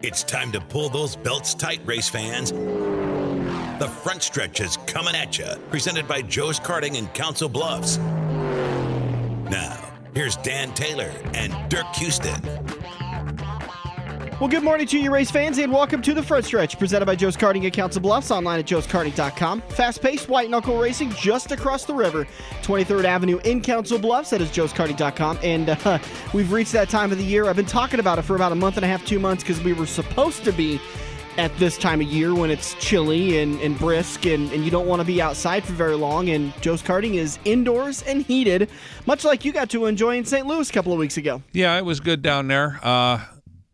It's time to pull those belts tight, race fans. The front stretch is coming at you, presented by Joe's Karting in Council Bluffs. Now, here's Dan Taylor and Dirk Houston. Well, good morning to you, race fans, and welcome to the front stretch, presented by Joe's Karting at Council Bluffs, online at joeskarting.com. Fast-paced, white-knuckle racing just across the river, 23rd Avenue in Council Bluffs. That is joeskarting.com, and we've reached that time of the year. I've been talking about it for about a month and a half, 2 months, because we were supposed to be at this time of year when it's chilly and brisk, and you don't want to be outside for very long, and Joe's Karting is indoors and heated, much like you got to enjoy in St. Louis a couple of weeks ago. Yeah, it was good down there.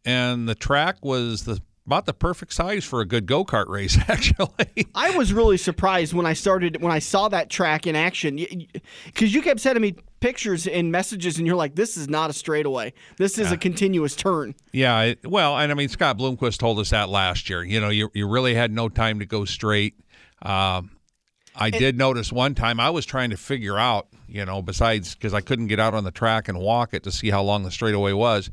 And the track was about the perfect size for a good go-kart race, actually. I was really surprised when I saw that track in action, because you kept sending me pictures and messages, and you're like, this is not a straightaway. This is a continuous turn. Yeah, Scott Bloomquist told us that last year. You know, you really had no time to go straight. I did notice one time I was trying to figure out, besides because I couldn't get out on the track and walk it to see how long the straightaway was.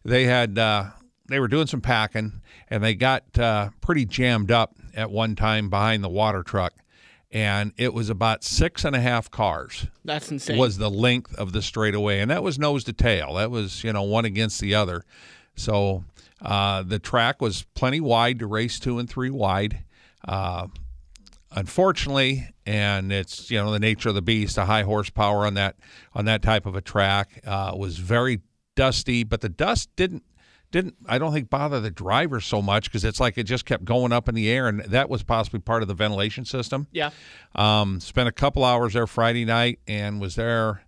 They were doing some packing, and they got pretty jammed up at one time behind the water truck, and it was about 6.5 cars. That's insane. Was the length of the straightaway, and that was nose to tail. That was one against the other. So the track was plenty wide to race 2 and 3 wide. Unfortunately, and it's the nature of the beast, a high horsepower on that type of a track was very dusty, but the dust didn't I don't think bother the driver so much, because it's like it just kept going up in the air, and that was possibly part of the ventilation system. Yeah. Spent a couple hours there Friday night and was there.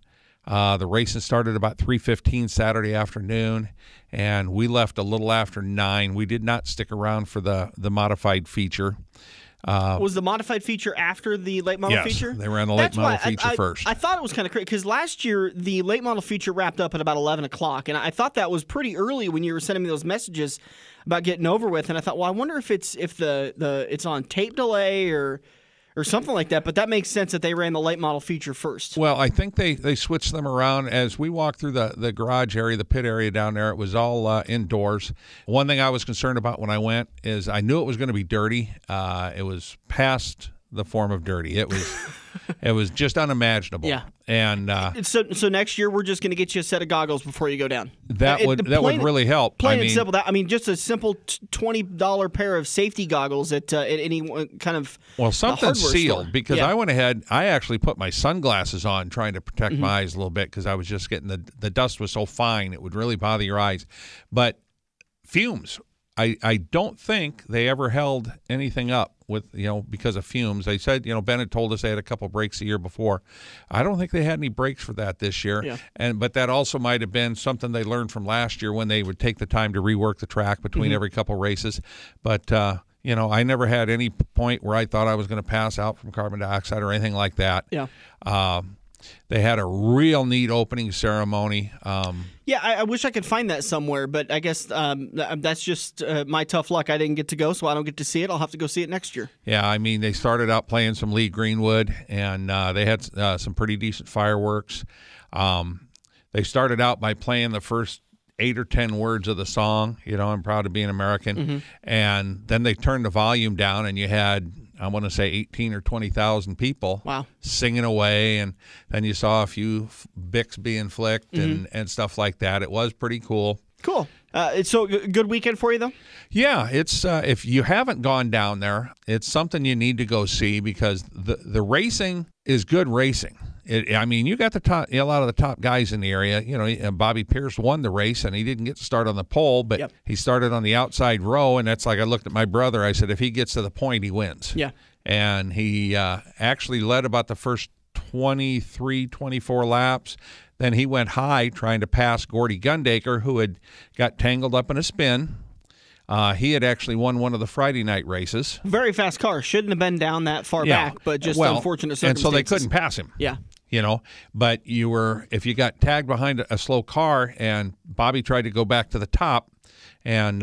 The racing started about 3:15 Saturday afternoon, and we left a little after 9. We did not stick around for the modified feature. Was the modified feature after the late model feature? Yes, they ran the late model feature first. I thought it was kind of crazy, because last year the late model feature wrapped up at about 11 o'clock, and I thought that was pretty early when you were sending me those messages about getting over with, and I thought, well, I wonder if it's on tape delay or something like that, but that makes sense that they ran the late model feature first. Well, I think they switched them around. As we walked through the garage area, the pit area down there, it was all indoors. One thing I was concerned about when I went is I knew it was going to be dirty. It was past the form of dirty. It was just unimaginable. Yeah. And so next year we're just going to get you a set of goggles before you go down. That would really help. Plain and simple. Just a simple $20 pair of safety goggles at any kind of something sealed store. Because I went ahead. I actually put my sunglasses on, trying to protect my eyes a little bit, because I was just getting the dust was so fine it would really bother your eyes. But fumes. I don't think they ever held anything up with, because of fumes. They said, Ben had told us they had a couple breaks the year before. I don't think they had any breaks for that this year. Yeah. But that also might have been something they learned from last year, when they would take the time to rework the track between every couple races. But, I never had any point where I thought I was going to pass out from carbon dioxide or anything like that. Yeah. They had a real neat opening ceremony. I wish I could find that somewhere, but I guess that's just my tough luck. I didn't get to go, so I don't get to see it. I'll have to go see it next year. Yeah, they started out playing some Lee Greenwood, and they had some pretty decent fireworks. They started out by playing the first 8 or 10 words of the song, I'm proud to be an American. And then they turned the volume down, and you had, I want to say, 18 or 20,000 people singing away, and then you saw a few Bics being flicked and stuff like that. It was pretty cool. Cool. So good weekend for you, though? Yeah, it's if you haven't gone down there, it's something you need to go see, because the racing is good racing. You got a lot of the top guys in the area. Bobby Pierce won the race, and he didn't get to start on the pole, but he started on the outside row, and that's like, I looked at my brother. I said, if he gets to the point, he wins. Yeah. And he actually led about the first 23, 24 laps. Then he went high trying to pass Gordy Gundaker, who had got tangled up in a spin. He had actually won one of the Friday night races. Very fast car. Shouldn't have been down that far back, but just unfortunate circumstances. And so they couldn't pass him. Yeah. But if you got tagged behind a slow car, and Bobby tried to go back to the top, and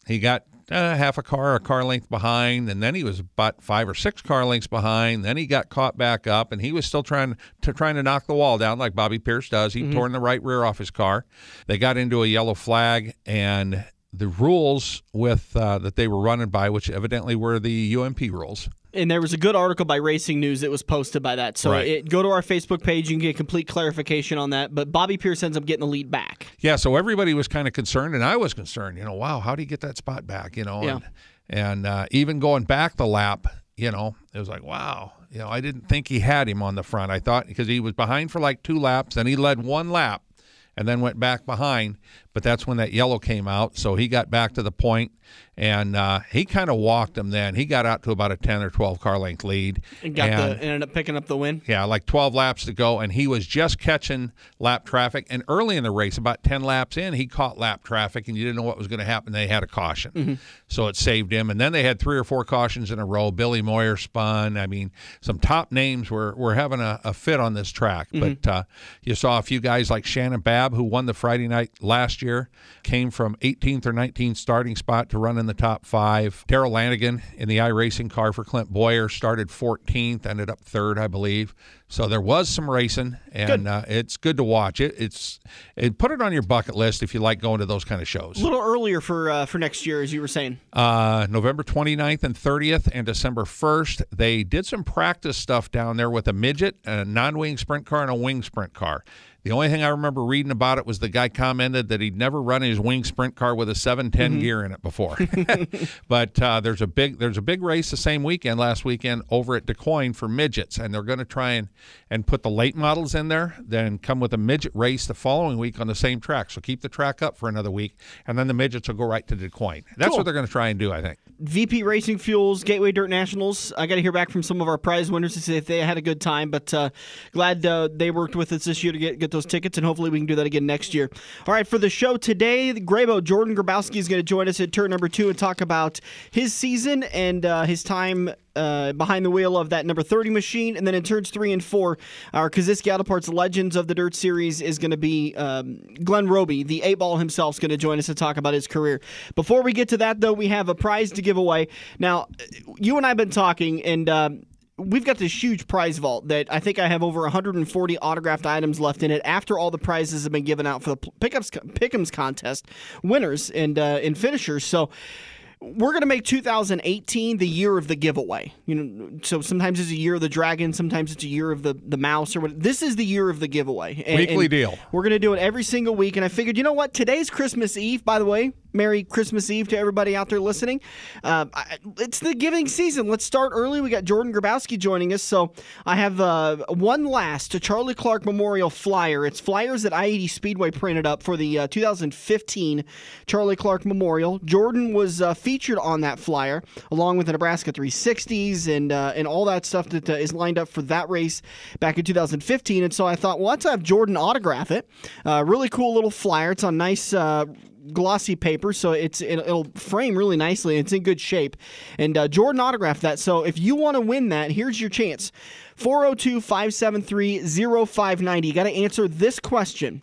he got half a car length behind, and then he was about 5 or 6 car lengths behind. Then he got caught back up, and he was still trying to knock the wall down like Bobby Pierce does. He torn the right rear off his car. They got into a yellow flag, and rules with that they were running by, which evidently were the UMP rules. And there was a good article by Racing News that was posted by that. So go to our Facebook page. You can get complete clarification on that. But Bobby Pierce ends up getting the lead back. Yeah, so everybody was kind of concerned, and I was concerned. Wow, how do you get that spot back? And even going back the lap, it was like, wow. I didn't think he had him on the front. I thought because he was behind for like 2 laps, and he led 1 lap and then went back behind. But that's when that yellow came out, so he got back to the point, and he kind of walked him then. He got out to about a 10 or 12 car length lead. And ended up picking up the win? Yeah, like 12 laps to go, and he was just catching lap traffic. And early in the race, about 10 laps in, he caught lap traffic, and you didn't know what was going to happen. They had a caution, so it saved him. And then they had 3 or 4 cautions in a row. Billy Moyer spun. I mean, some top names were having a fit on this track. But you saw a few guys like Shannon Babb, who won the Friday night last year, came from 18th or 19th starting spot to run in the top 5. Darrell Lanigan in the iRacing car for Clint Boyer started 14th, ended up 3rd, I believe. So there was some racing, and it's good to watch. Put it on your bucket list if you like going to those kind of shows. A little earlier for next year, as you were saying. November 29th and 30th and December 1st. They did some practice stuff down there with a midget, a non-wing sprint car, and a wing sprint car. The only thing I remember reading about it was the guy commented that he'd never run his wing sprint car with a 710 gear in it before. But there's a big race the same weekend, last weekend, over at DeQuoin for midgets, and they're going to try and put the late models in there, then come with a midget race the following week on the same track. So keep the track up for another week, and then the midgets will go right to DeQuoin. That's what they're going to try and do, I think. VP Racing Fuels, Gateway Dirt Nationals. I got to hear back from some of our prize winners to see if they had a good time, but glad they worked with us this year to get those tickets, and hopefully we can do that again next year. All right, for the show today, Jordan Grabouski is going to join us at turn number 2 and talk about his season and his time behind the wheel of that number 30 machine. And then in turns 3 and 4, our Kosiski Auto Parts Legends of the Dirt Series is going to be Glen Robey. The 8-ball himself is going to join us to talk about his career. Before we get to that, though, we have a prize to give away. Now, you and I have been talking, and we've got this huge prize vault that I think I have over 140 autographed items left in it after all the prizes have been given out for the Pick'ems contest winners and finishers. So we're going to make 2018 the year of the giveaway. So sometimes it's a year of the dragon, sometimes it's a year of the mouse, or what. This is the year of the giveaway. Weekly deal. We're going to do it every single week, and I figured, you know what? Today's Christmas Eve, by the way. Merry Christmas Eve to everybody out there listening. It's the giving season. Let's start early. We got Jordan Grabouski joining us. So I have one last Charlie Clark Memorial flyer. It's flyers that I-80 Speedway printed up for the 2015 Charlie Clark Memorial. Jordan was featured on that flyer along with the Nebraska 360s and all that stuff that is lined up for that race back in 2015. And so I thought, well, let's have Jordan autograph it. Really cool little flyer. It's on nice glossy paper, so it'll frame really nicely. It's in good shape, and Jordan autographed that. So if you want to win that, here's your chance: 402-573-0590. You got to answer this question: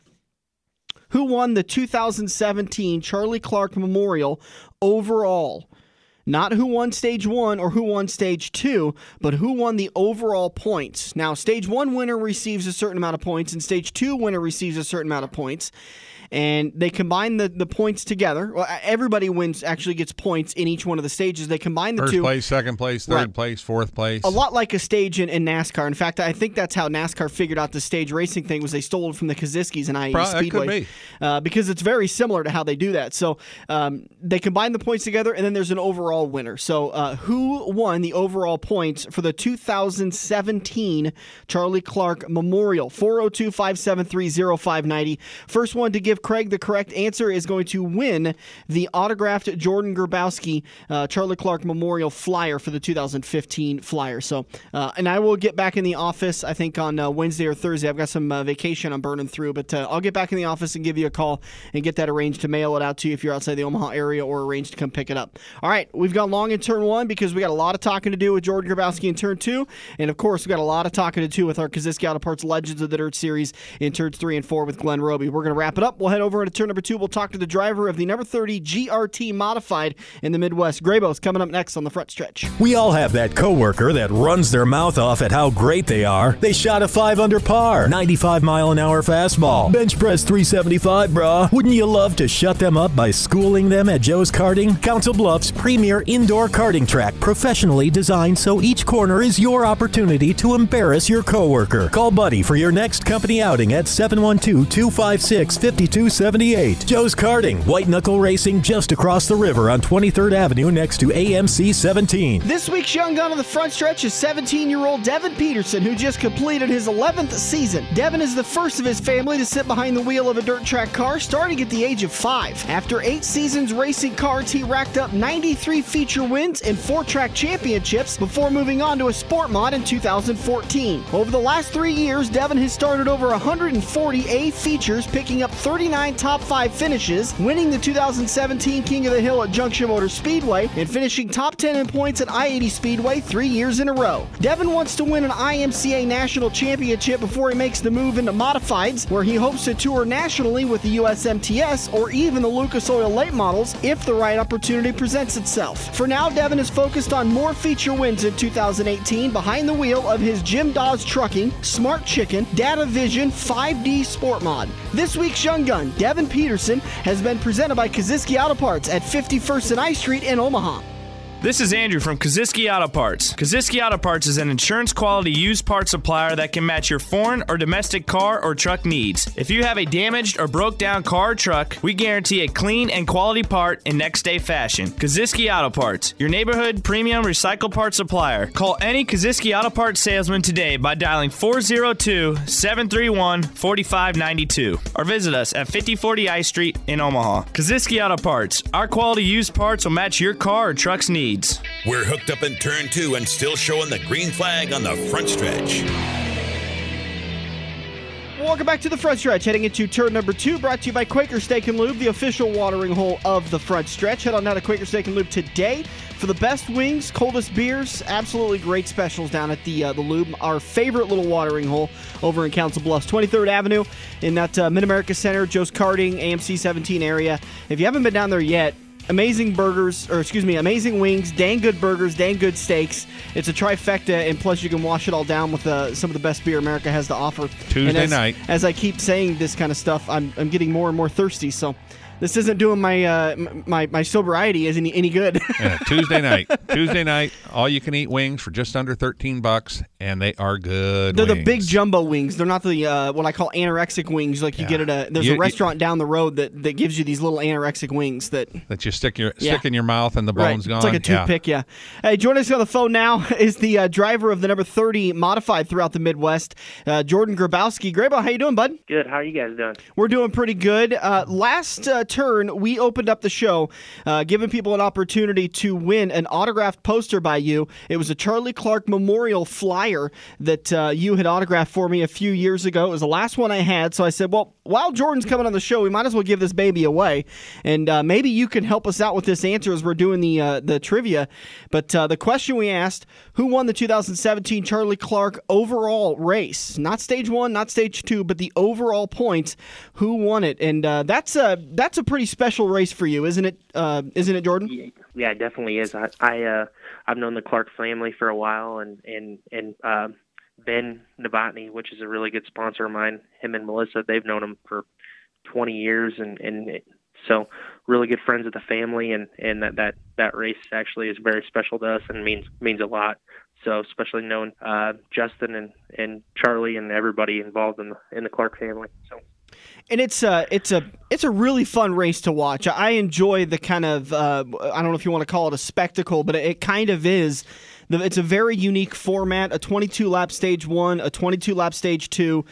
who won the 2017 Charlie Clark Memorial overall? Not who won Stage 1 or who won Stage 2, but who won the overall points. Now, Stage 1 winner receives a certain amount of points, and Stage 2 winner receives a certain amount of points. And they combine the points together. Well, everybody actually gets points in each one of the stages. They combine the two. First place, second place, third place, fourth place. A lot like a stage in NASCAR. In fact, I think that's how NASCAR figured out the stage racing thing, was they stole it from the Kosiskis and I-80 Speedway. That could be. Because it's very similar to how they do that. So they combine the points together, and then there's an overall winner. So who won the overall points for the 2017 Charlie Clark Memorial? 402-573-0590. First one to give Craig the correct answer is going to win the autographed Jordan Grabouski Charlie Clark Memorial flyer for the 2015 flyer. So, and I will get back in the office, I think, on Wednesday or Thursday. I've got some vacation I'm burning through, but I'll get back in the office and give you a call and get that arranged to mail it out to you if you're outside the Omaha area, or arrange to come pick it up. All right, we've gone long in turn 1 because we got a lot of talking to do with Jordan Grabouski in turn 2, and of course, we got a lot of talking to do with our Kosiski Auto Parts Legends of the Dirt Series in turns 3 and 4 with Glen Robey. We're going to wrap it up. We'll head over into turn number 2. We'll talk to the driver of the number 30 GRT Modified in the Midwest. Grabouski coming up next on the front stretch. We all have that coworker that runs their mouth off at how great they are. They shot a 5 under par, 95-mile-an-hour fastball, bench press 375, brah. Wouldn't you love to shut them up by schooling them at Joe's Karting? Council Bluffs' premier indoor karting track, professionally designed so each corner is your opportunity to embarrass your coworker. Call Buddy for your next company outing at 712-256-5278. Joe's Karting, white knuckle racing just across the river on 23rd Avenue next to AMC 17. This week's young gun on the front stretch is 17-year-old Devin Peterson, who just completed his 11th season. Devin is the first of his family to sit behind the wheel of a dirt track car starting at the age of 5. After 8 seasons racing cars, he racked up 93 feature wins and 4 track championships before moving on to a sport mod in 2014. Over the last 3 years, Devin has started over 140 A features, picking up 39 top 5 finishes, winning the 2017 King of the Hill at Junction Motor Speedway, and finishing top 10 in points at I-80 Speedway 3 years in a row. Devin wants to win an IMCA National Championship before he makes the move into modifieds, where he hopes to tour nationally with the USMTS or even the Lucas Oil late models if the right opportunity presents itself. For now, Devin is focused on more feature wins in 2018 behind the wheel of his Jim Dawes Trucking, Smart Chicken, Data Vision 5D Sport Mod. This week's young gun, Devin Peterson, has been presented by Kosiski Auto Parts at 51st and I Street in Omaha. This is Andrew from Kosiski Auto Parts. Kosiski Auto Parts is an insurance-quality used parts supplier that can match your foreign or domestic car or truck needs. If you have a damaged or broke-down car or truck, we guarantee a clean and quality part in next-day fashion. Kosiski Auto Parts, your neighborhood premium recycled parts supplier. Call any Kosiski Auto Parts salesman today by dialing 402-731-4592 or visit us at 5040 I Street in Omaha. Kosiski Auto Parts, our quality used parts will match your car or truck's needs. We're hooked up in turn 2 and still showing the green flag on the front stretch. Welcome back to the front stretch. Heading into turn number 2, brought to you by Quaker Steak and Lube, the official watering hole of the front stretch. Head on down to Quaker Steak and Lube today for the best wings, coldest beers, absolutely great specials down at the Lube, our favorite little watering hole over in Council Bluffs, 23rd Avenue in that Mid-America Center, Joe's Karting, AMC 17 area. If you haven't been down there yet, amazing wings, dang good burgers, dang good steaks. It's a trifecta, and plus you can wash it all down with some of the best beer America has to offer. Tuesday night. As I keep saying this kind of stuff, I'm getting more and more thirsty, so this isn't doing my sobriety isn't any good. Yeah, Tuesday night, all you can eat wings for just under $13, and they are good. They're wings. the big jumbo wings. They're not the what I call anorexic wings like you get at a restaurant down the road that gives you these little anorexic wings that you stick in your mouth and the bone's gone. It's like a toothpick, yeah. Hey, joining us on the phone now is the driver of the number 30 modified throughout the Midwest, Jordan Grabouski. Grabo, how you doing, bud? Good. How are you guys doing? We're doing pretty good. Last turn, we opened up the show, giving people an opportunity to win an autographed poster by you. It was a Charlie Clark Memorial flyer that you had autographed for me a few years ago. It was the last one I had, so I said, well, while Jordan's coming on the show, we might as well give this baby away, and maybe you can help us out with this answer as we're doing the trivia. But the question we asked, who won the 2017 Charlie Clark overall race? Not stage 1, not stage 2, but the overall points. Who won it? And that's a pretty special race for you, isn't it? Isn't it, Jordan? Yeah, it definitely is. I've known the Clark family for a while, and Ben Novotny, which is a really good sponsor of mine, him and Melissa, they've known him for 20 years, and so really good friends of the family, and that race actually is very special to us and means a lot. So especially knowing Justin and Charlie and everybody involved in the Clark family. So. And it's a really fun race to watch. I enjoy the kind of I don't know if you want to call it a spectacle, but it kind of is. It's a very unique format, a 22-lap stage 1, a 22-lap stage 2.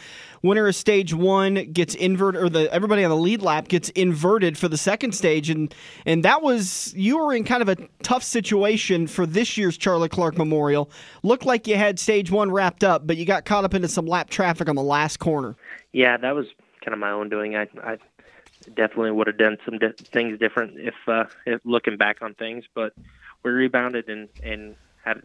Winner of stage 1 gets inverted, or everybody on the lead lap gets inverted for the second stage. And that was, you were in kind of a tough situation for this year's Charlie Clark Memorial. Looked like you had stage 1 wrapped up, but you got caught up into some lap traffic on the last corner. Yeah, that was kind of my own doing. I definitely would have done some things different if looking back on things, but we rebounded and had,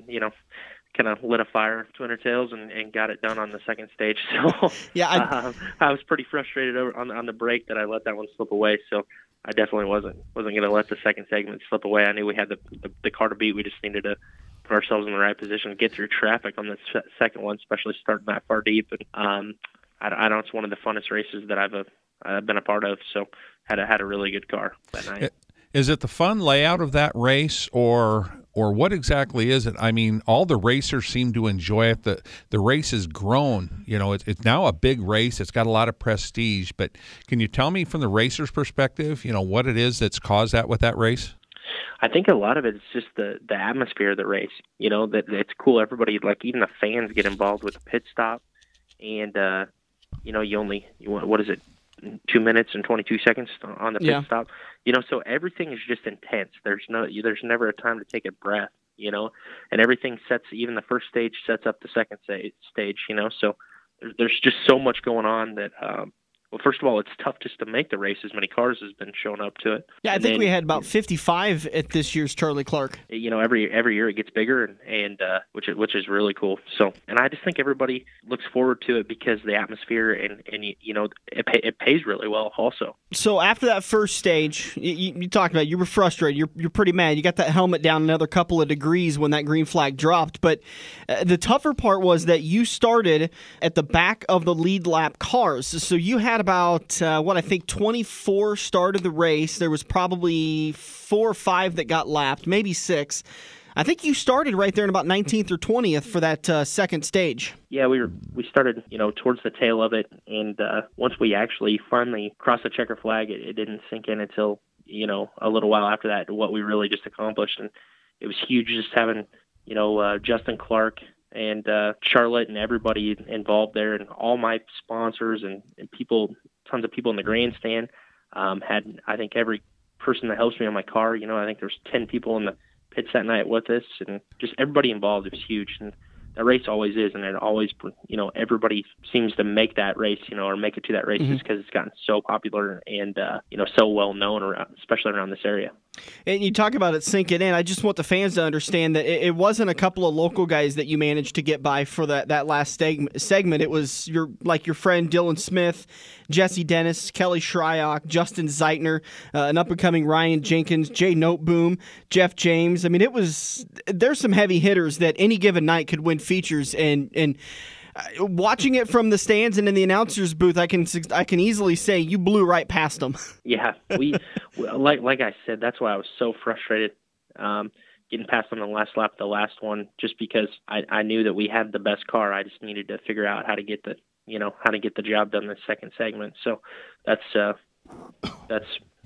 kind of lit a fire between our tails and got it done on the second stage. So Yeah, I was pretty frustrated on the break that I let that one slip away. So I definitely wasn't going to let the second segment slip away. I knew we had the car to beat. We just needed to put ourselves in the right position, get through traffic on the second one, especially starting that far deep. And I know it's one of the funnest races that I've been a part of. So had a really good car that night. Is it the fun layout of that race, or what exactly is it? I mean, all the racers seem to enjoy it. The race has grown. You know, it's now a big race. It's got a lot of prestige. But can you tell me from the racer's perspective, you know, what it is that's caused that with that race? I think a lot of it is just the atmosphere of the race. You know, that it's cool. Everybody, like even the fans, get involved with the pit stop, and you know, what is it? 2 minutes and 22 seconds on the pit stop, you know, so everything is just intense. There's never a time to take a breath, you know, and everything even the first stage sets up the second stage, you know, so there's just so much going on that, well, first of all, it's tough just to make the race. As many cars has been showing up to it. Yeah, I think we had about 55 at this year's Charlie Clark. You know, every year it gets bigger, and which is really cool. So, and I just think everybody looks forward to it because the atmosphere and you know it pays really well also. So after that first stage, you talked about you were frustrated. You're pretty mad. You got that helmet down another couple of degrees when that green flag dropped. But the tougher part was that you started at the back of the lead lap cars. So you had about, I think 24 started the race. There was probably 4 or 5 that got lapped, maybe 6. I think you started right there in about 19th or 20th for that second stage. Yeah, we started, you know, towards the tail of it, and once we actually finally crossed the checker flag, it didn't sink in until, you know, a little while after that, what we really just accomplished. And it was huge just having, you know, Justin Clark and Charlotte and everybody involved there, and all my sponsors and people, tons of people in the grandstand. Had, I think, every person that helps me on my car. You know, I think there's 10 people in the pits that night with us, and just everybody involved. It was huge, and the race always is, and it always, you know, everybody seems to make that race, you know, or make it to that race just because it's gotten so popular and, you know, so well known around, especially around this area. And you talk about it sinking in. I just want the fans to understand that it wasn't a couple of local guys that you managed to get by for that last segment. It was your friend Dylan Smith, Jesse Dennis, Kelly Shryock, Justin Zeitner, an up-and-coming Ryan Jenkins, Jay Noteboom, Jeff James. I mean, there's some heavy hitters that any given night could win features, and watching it from the stands and in the announcer's booth, I can easily say you blew right past them. Yeah, we like I said, that's why I was so frustrated getting past on the last lap, the last one, just because I knew that we had the best car. I just needed to figure out how to get the job done in the second segment. So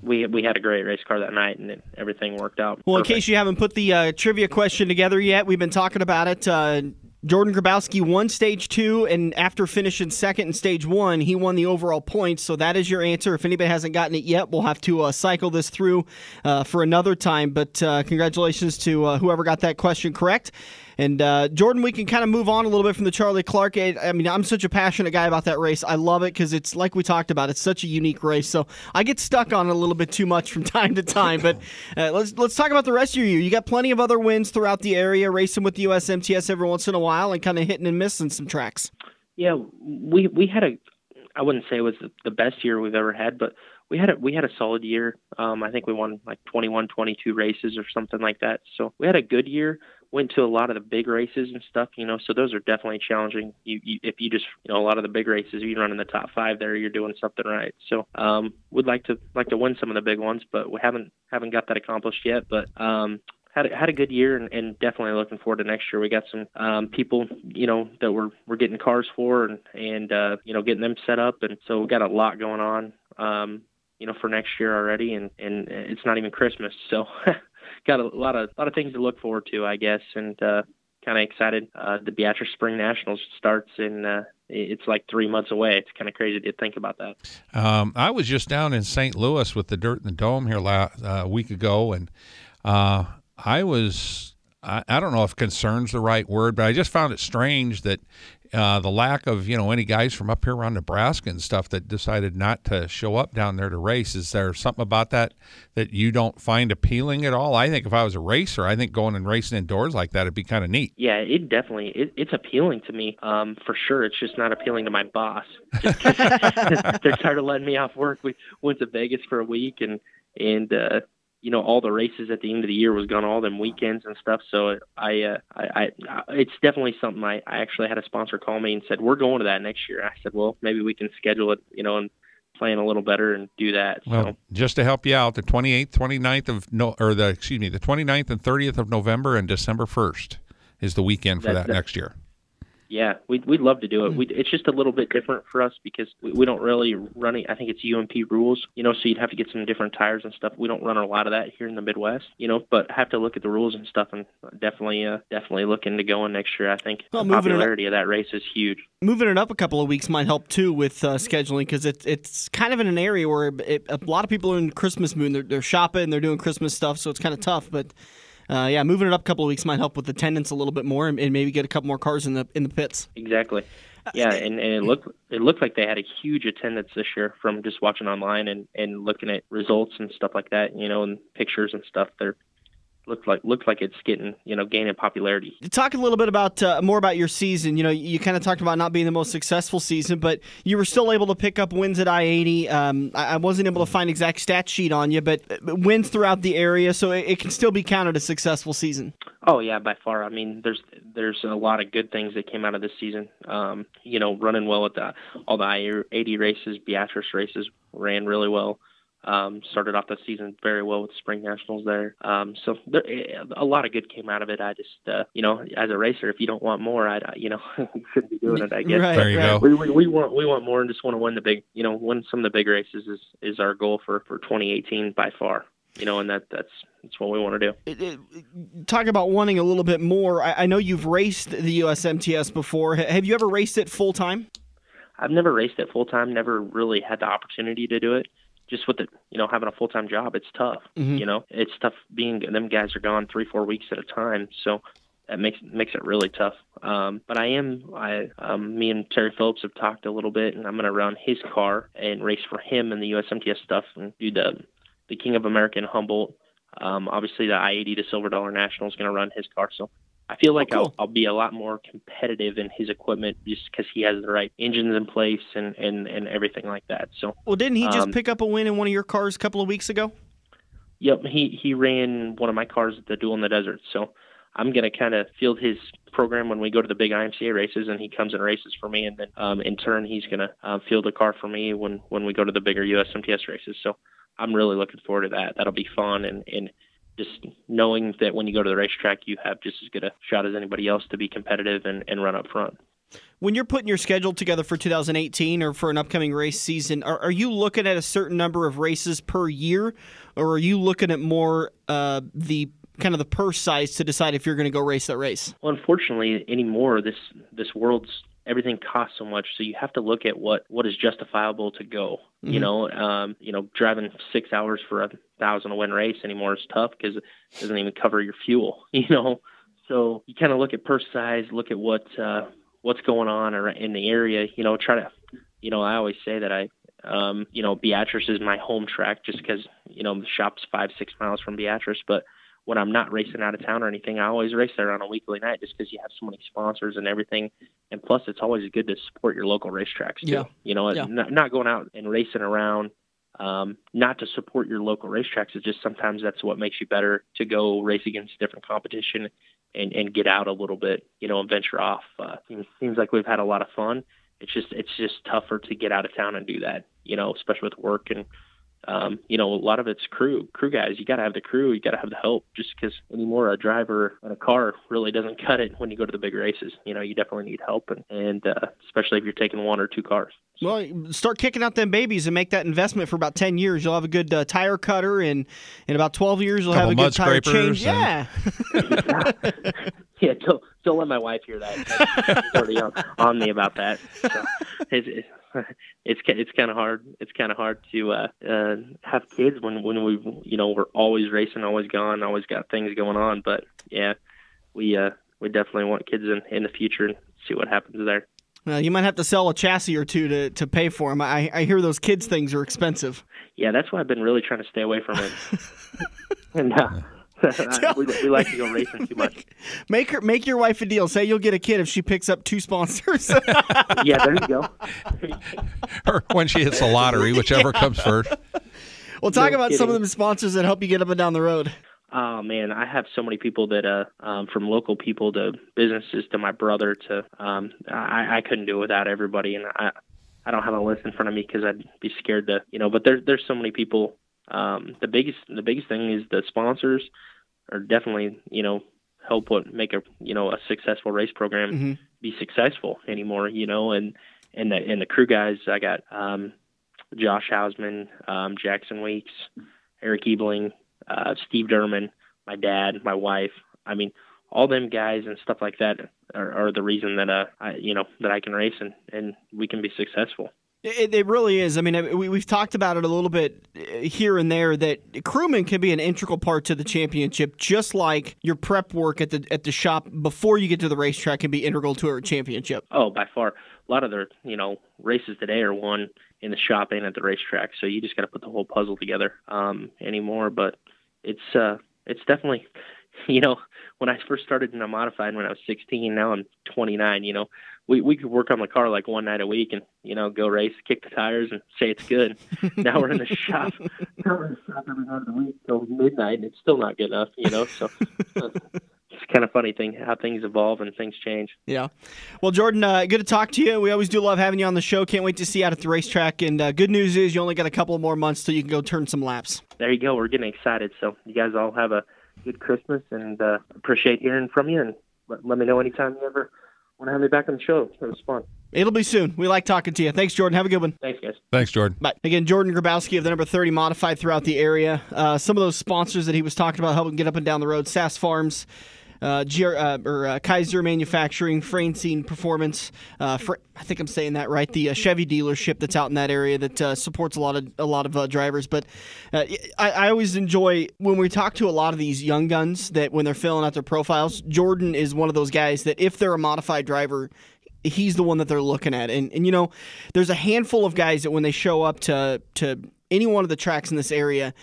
we had a great race car that night, and everything worked out. Well, perfect. In case you haven't put the trivia question together yet, we've been talking about it. Jordan Grabouski won Stage 2, and after finishing second in Stage 1, he won the overall points, so that is your answer. If anybody hasn't gotten it yet, we'll have to cycle this through for another time, but congratulations to whoever got that question correct. And Jordan, we can kind of move on a little bit from the Charlie Clark. I mean, I'm such a passionate guy about that race. I love it because it's, like we talked about, it's such a unique race. So I get stuck on it a little bit too much from time to time. But let's talk about the rest of your year. You got plenty of other wins throughout the area, racing with the USMTS every once in a while and kind of hitting and missing some tracks. Yeah, we had I wouldn't say it was the best year we've ever had, but we had a solid year. I think we won like 21, 22 races or something like that. So we had a good year. Went to a lot of the big races and stuff, you know, so those are definitely challenging. If you just, you know, a lot of the big races, you run in the top 5 there, you're doing something right. So would like to win some of the big ones, but we haven't got that accomplished yet. But had a good year, and definitely looking forward to next year. We got some people, you know, that we're getting cars for, and you know, getting them set up, and so we got a lot going on, you know, for next year already, and it's not even Christmas, so. Got a lot of things to look forward to, I guess, and kind of excited. The Beatrice Spring Nationals starts in it's like 3 months away. It's kind of crazy to think about that. I was just down in St. Louis with the Dirt in the Dome here a week ago, and I don't know if concern's the right word, but I just found it strange that the lack of, any guys from up here around Nebraska and stuff that decided not to show up down there to race. Is there something about that you don't find appealing at all? I think if I was a racer, I think going and racing indoors like that would be kind of neat. Yeah, it's appealing to me, for sure. It's just not appealing to my boss. They're tired of letting me off work. We went to Vegas for a week, and all the races at the end of the year was gone, all them weekends and stuff. So it's definitely something. I actually had a sponsor call me and said, we're going to that next year. I said, well, maybe we can schedule it, and plan a little better and do that. Well, just to help you out, the 28th, 29th the 29th and 30th of November and December 1st is the weekend for that next year. Yeah, we'd love to do it. It's just a little bit different for us because we don't really run it. I think it's UMP rules, so you'd have to get some different tires and stuff. We don't run a lot of that here in the Midwest, but have to look at the rules and stuff, and definitely look into going next year. I think the popularity of that race is huge. Moving it up a couple of weeks might help too with scheduling, because it's kind of in an area where a lot of people are in Christmas mood. They're shopping, they're doing Christmas stuff, so it's kind of tough, but. Moving it up a couple of weeks might help with attendance a little bit more, and maybe get a couple more cars in the pits. Exactly. Yeah, and it looked like they had a huge attendance this year from just watching online and looking at results and stuff like that, and pictures and stuff. Looks like it's getting, gaining popularity. Talk a little bit about more about your season. You kind of talked about not being the most successful season, but you were still able to pick up wins at I-80. I wasn't able to find exact stat sheet on you, but wins throughout the area, so it can still be counted a successful season. Oh yeah, by far. I mean, there's a lot of good things that came out of this season. Running well at all the I-80 races, Beatrice races ran really well. Started off the season very well with the Spring Nationals there. So a lot of good came out of it. I just, as a racer, if you don't want more, you shouldn't be doing it, I guess. Right, there you go. We want more and just want to win the big, win some of the big races is our goal for 2018 by far. And that's what we want to do. Talk about wanting a little bit more. I know you've raced the USMTS before. Have you ever raced it full time? I've never raced it full time. Never really had the opportunity to do it. Just with having a full-time job, it's tough. Mm-hmm. It's tough being them guys are gone 3-4 weeks at a time. So that makes it really tough. But me and Terry Phillips have talked a little bit, and I'm going to run his car and race for him in the USMTS stuff and do the King of America in Humboldt. Obviously the I-80 to Silver Dollar National is going to run his car. So I feel like cool. I'll be a lot more competitive in his equipment just because he has the right engines in place and everything like that. So, well, didn't he just pick up a win in one of your cars a couple of weeks ago? Yep, he ran one of my cars at the Duel in the Desert. So I'm going to kind of field his program when we go to the big IMCA races, and he comes and races for me. And then in turn, he's going to field a car for me when we go to the bigger USMTS races. So I'm really looking forward to that. That'll be fun and just knowing that when you go to the racetrack, you have just as good a shot as anybody else to be competitive and run up front. When you're putting your schedule together for 2018 or for an upcoming race season, are you looking at a certain number of races per year, or are you looking at more the kind of the purse size to decide if you're going to go race that race? Well, unfortunately, anymore, this world's everything costs so much, so you have to look at what is justifiable to go. Mm-hmm. Driving 6 hours for a 1,000-win race anymore is tough because it doesn't even cover your fuel. So you kind of look at purse size, look at what's going on in the area. Try to. I always say that Beatrice is my home track just because the shop's 5-6 miles from Beatrice, but when I'm not racing out of town or anything, I always race there on a weekly night just because you have so many sponsors and everything. And plus, it's always good to support your local racetracks, too. Yeah. Not going out and racing around, not to support your local racetracks. It's just sometimes that's what makes you better to go race against different competition and get out a little bit, and venture off. It seems like we've had a lot of fun. It's just tougher to get out of town and do that, especially with work and a lot of it's crew guys. You got to have the crew. You got to have the help just because anymore a driver and a car really doesn't cut it when you go to the big races. You definitely need help and especially if you're taking 1 or 2 cars. Well, start kicking out them babies and make that investment for about 10 years. You'll have a good tire cutter, and in about 12 years, you'll have a good tire change. Yeah. Yeah, don't let my wife hear that. She's already on me about that. So it's kind of hard. It's kind of hard to have kids when we're always racing, always gone, always got things going on. But yeah, we definitely want kids in the future and see what happens there. Well, you might have to sell a chassis or two to pay for them. I hear those kids' things are expensive. Yeah, that's why I've been really trying to stay away from it. And we like to go racing too much. Make your wife a deal. Say you'll get a kid if she picks up 2 sponsors. Yeah, there you go. Or when she hits the lottery, whichever comes first. Well, talk about some of them sponsors that help you get up and down the road. Oh man, I have so many people that from local people to businesses to my brother to I couldn't do it without everybody, and I don't have a list in front of me because I'd be scared to, but there's so many people. The biggest thing is the sponsors are definitely help make a successful race program be successful anymore, and the crew guys. I got Josh Hausman, Jackson Weeks, Eric Ebling, Steve Derman, my dad, my wife. I mean, all them guys and stuff like that are the reason that that I can race and we can be successful. It really is. I mean, we've talked about it a little bit here and there that crewmen can be an integral part to the championship, just like your prep work at the shop before you get to the racetrack can be integral to a championship. Oh, by far. A lot of their races today are won in the shop and at the racetrack, so you just got to put the whole puzzle together anymore. But it's definitely, when I first started in a modified when I was 16, now I'm 29. We could work on the car like one night a week and, go race, kick the tires and say it's good. Now we're in the shop. Every night of the week till midnight and it's still not good enough, so it's kind of funny how things evolve and things change. Yeah. Well, Jordan, good to talk to you. We always do love having you on the show. Can't wait to see you out at the racetrack. And good news is you only got a couple more months till you can go turn some laps. There you go. We're getting excited. So you guys all have a good Christmas and appreciate hearing from you. And let me know anytime you ever want to have me back on the show. It was fun. It'll be soon. We like talking to you. Thanks, Jordan. Have a good one. Thanks, guys. Thanks, Jordan. Bye. Again, Jordan Grabouski of the number 30 Modified throughout the area. Some of those sponsors that he was talking about helping get up and down the road, Sass Farms, Kaiser Manufacturing, Francine Performance. I think I'm saying that right. The Chevy dealership that's out in that area that supports a lot of drivers. But I always enjoy when we talk to a lot of these young guns that when they're filling out their profiles, Jordan is one of those guys that if they're a modified driver, he's the one that they're looking at. And there's a handful of guys that when they show up to any one of the tracks in this area,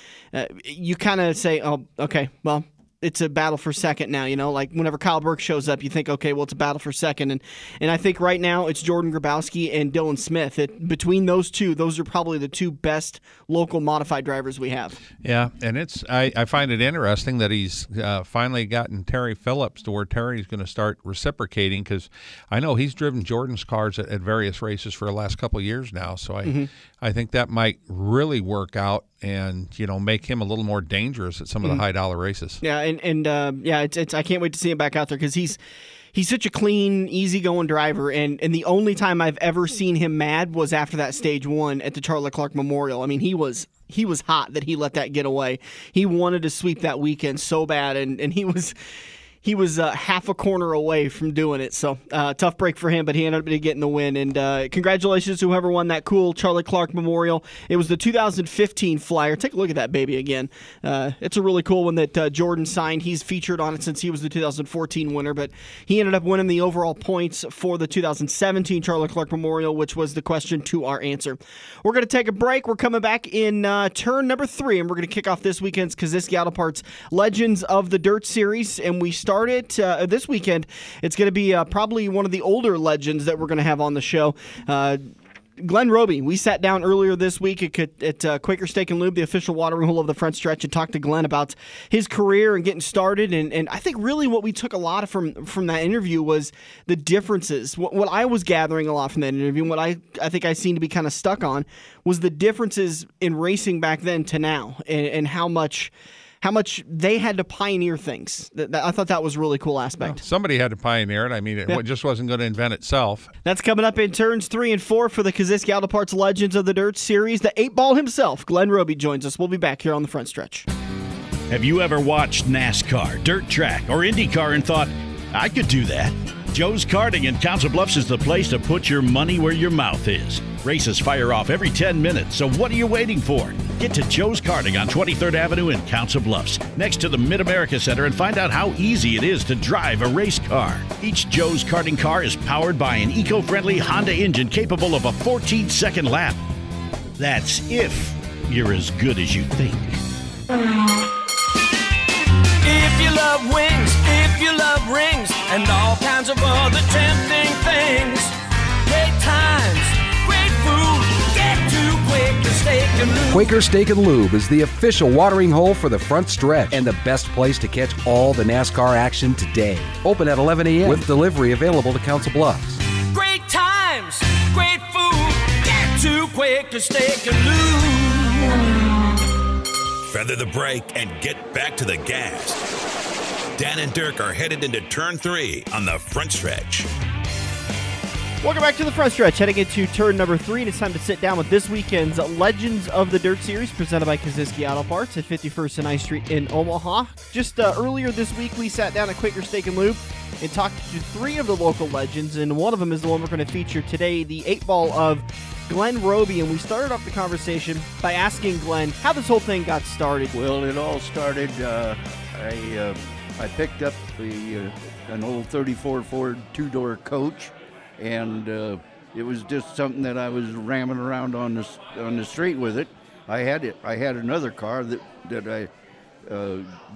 you kind of say, oh, okay, well, it's a battle for second now, like whenever Kyle Burke shows up, you think, okay, well, it's a battle for second. And I think right now it's Jordan Grabouski and Dylan Smith. Between those two, those are probably the two best local modified drivers we have. Yeah, and I find it interesting that he's finally gotten Terry Phillips to where Terry's going to start reciprocating because I know he's driven Jordan's cars at various races for the last couple of years now. So I think that might really work out and make him a little more dangerous at some of the high dollar races. Yeah, it's I can't wait to see him back out there because he's such a clean, easygoing driver, and the only time I've ever seen him mad was after that stage 1 at the Charlie Clark Memorial. I mean, he was hot that he let that get away. He wanted to sweep that weekend so bad, and he was half a corner away from doing it. So tough break for him, but he ended up getting the win. And congratulations to whoever won that cool Charlie Clark Memorial. It was the 2015 Flyer. Take a look at that baby again. It's a really cool one that Jordan signed. He's featured on it since he was the 2014 winner, but he ended up winning the overall points for the 2017 Charlie Clark Memorial, which was the question to our answer. We're going to take a break. We're coming back in turn number 3, and we're going to kick off this weekend's Kosiski Auto Parts Legends of the Dirt Series, and we started this weekend. It's going to be probably one of the older legends that we're going to have on the show. Glen Robey. We sat down earlier this week at Quaker Steak and Lube, the official watering hole of the front stretch, and talked to Glen about his career and getting started. And I think really what we took a lot from that interview was the differences. What I was gathering a lot from that interview, and what I think I seem to be kind of stuck on, was the differences in racing back then to now, and how much they had to pioneer things. I thought that was a really cool aspect. Well, somebody had to pioneer it. I mean, it just wasn't going to invent itself. That's coming up in turns 3 and 4 for the Kosiski Auto Parts Legends of the Dirt Series. The 8-ball himself, Glen Robey, joins us. We'll be back here on the front stretch. Have you ever watched NASCAR, dirt track, or IndyCar and thought, I could do that? Joe's Karting in Council Bluffs is the place to put your money where your mouth is. Races fire off every 10 minutes, so what are you waiting for? Get to Joe's Karting on 23rd Avenue in Council Bluffs, next to the Mid-America Center, and find out how easy it is to drive a race car. Each Joe's Karting car is powered by an eco-friendly Honda engine capable of a 14-second lap. That's if you're as good as you think. If you love wings, if you love rings, and all kinds of other tempting things, great times, great food, get to Quaker Steak and Lube. Quaker Steak and Lube is the official watering hole for the front stretch and the best place to catch all the NASCAR action today. Open at 11 a.m. with delivery available to Council Bluffs. Great times, great food, get to Quaker Steak and Lube. Feather the brake and get back to the gas. Dan and Dirk are headed into turn 3 on the front stretch. Welcome back to the front stretch, heading into turn number 3, and it's time to sit down with this weekend's Legends of the Dirt Series, presented by Kosiski Auto Parts at 51st and I Street in Omaha. Just earlier this week, we sat down at Quaker Steak and Lube and talked to 3 of the local legends, and one of them is the one we're going to feature today, the 8-ball of Glen Robey, and we started off the conversation by asking Glen how this whole thing got started. Well, it all started, I picked up an old 34 Ford two-door coach, and it was just something that I was ramming around on the street with it. I had another car that I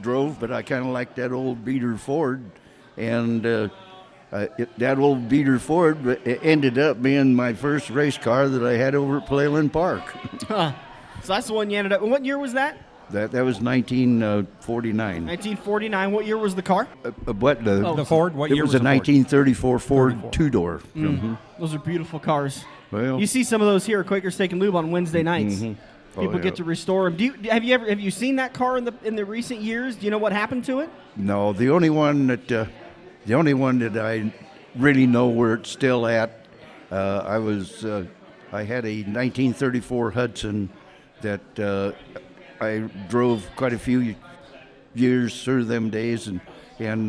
drove, but I kind of liked that old beater Ford, and that old beater Ford ended up being my first race car that I had over at Playland Park. Huh. So that's the one you ended up. What year was that? That was 1949. 1949. What year was the car? The Ford? What year was a 1934 Ford two-door. Mm-hmm. Those are beautiful cars. Well, you see some of those here at Quaker Steak and Lube on Wednesday nights. Mm-hmm. People get to restore them. Have you seen that car in the recent years? Do you know what happened to it? No, the only one that I really know where it's still at. I had a 1934 Hudson that I drove quite a few years through them days, and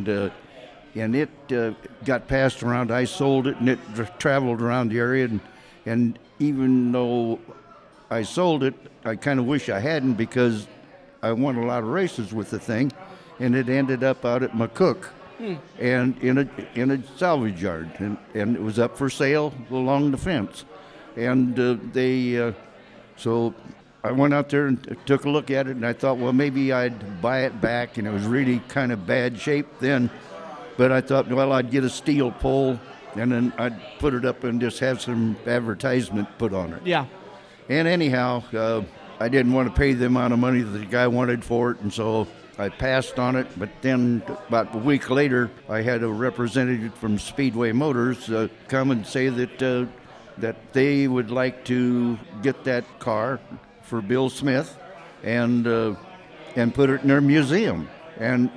it got passed around. I sold it, and it traveled around the area, and even though I sold it, I kind of wish I hadn't, because I won a lot of races with the thing, and it ended up out at McCook, and in a salvage yard, and it was up for sale along the fence, and so I went out there and took a look at it, and I thought, well, maybe I'd buy it back, and it was really kind of bad shape then, but I thought, well, I'd get a steel pole, and then I'd put it up and just have some advertisement put on it. Yeah. And anyhow, I didn't want to pay the amount of money that the guy wanted for it, and so I passed on it. But then about a week later, I had a representative from Speedway Motors come and say that they would like to get that car for Bill Smith and put it in their museum. And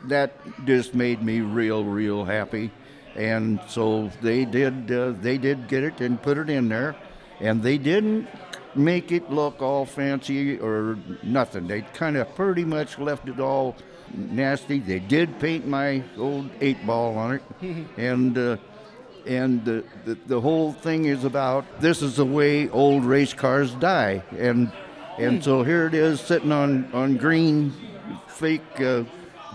that just made me real happy. And so they did get it and put it in there. And they didn't make it look all fancy or nothing. They kind of pretty much left it all nasty. They did paint my old 8-ball on it. And the whole thing is about, this is the way old race cars die. And so here it is sitting on green fake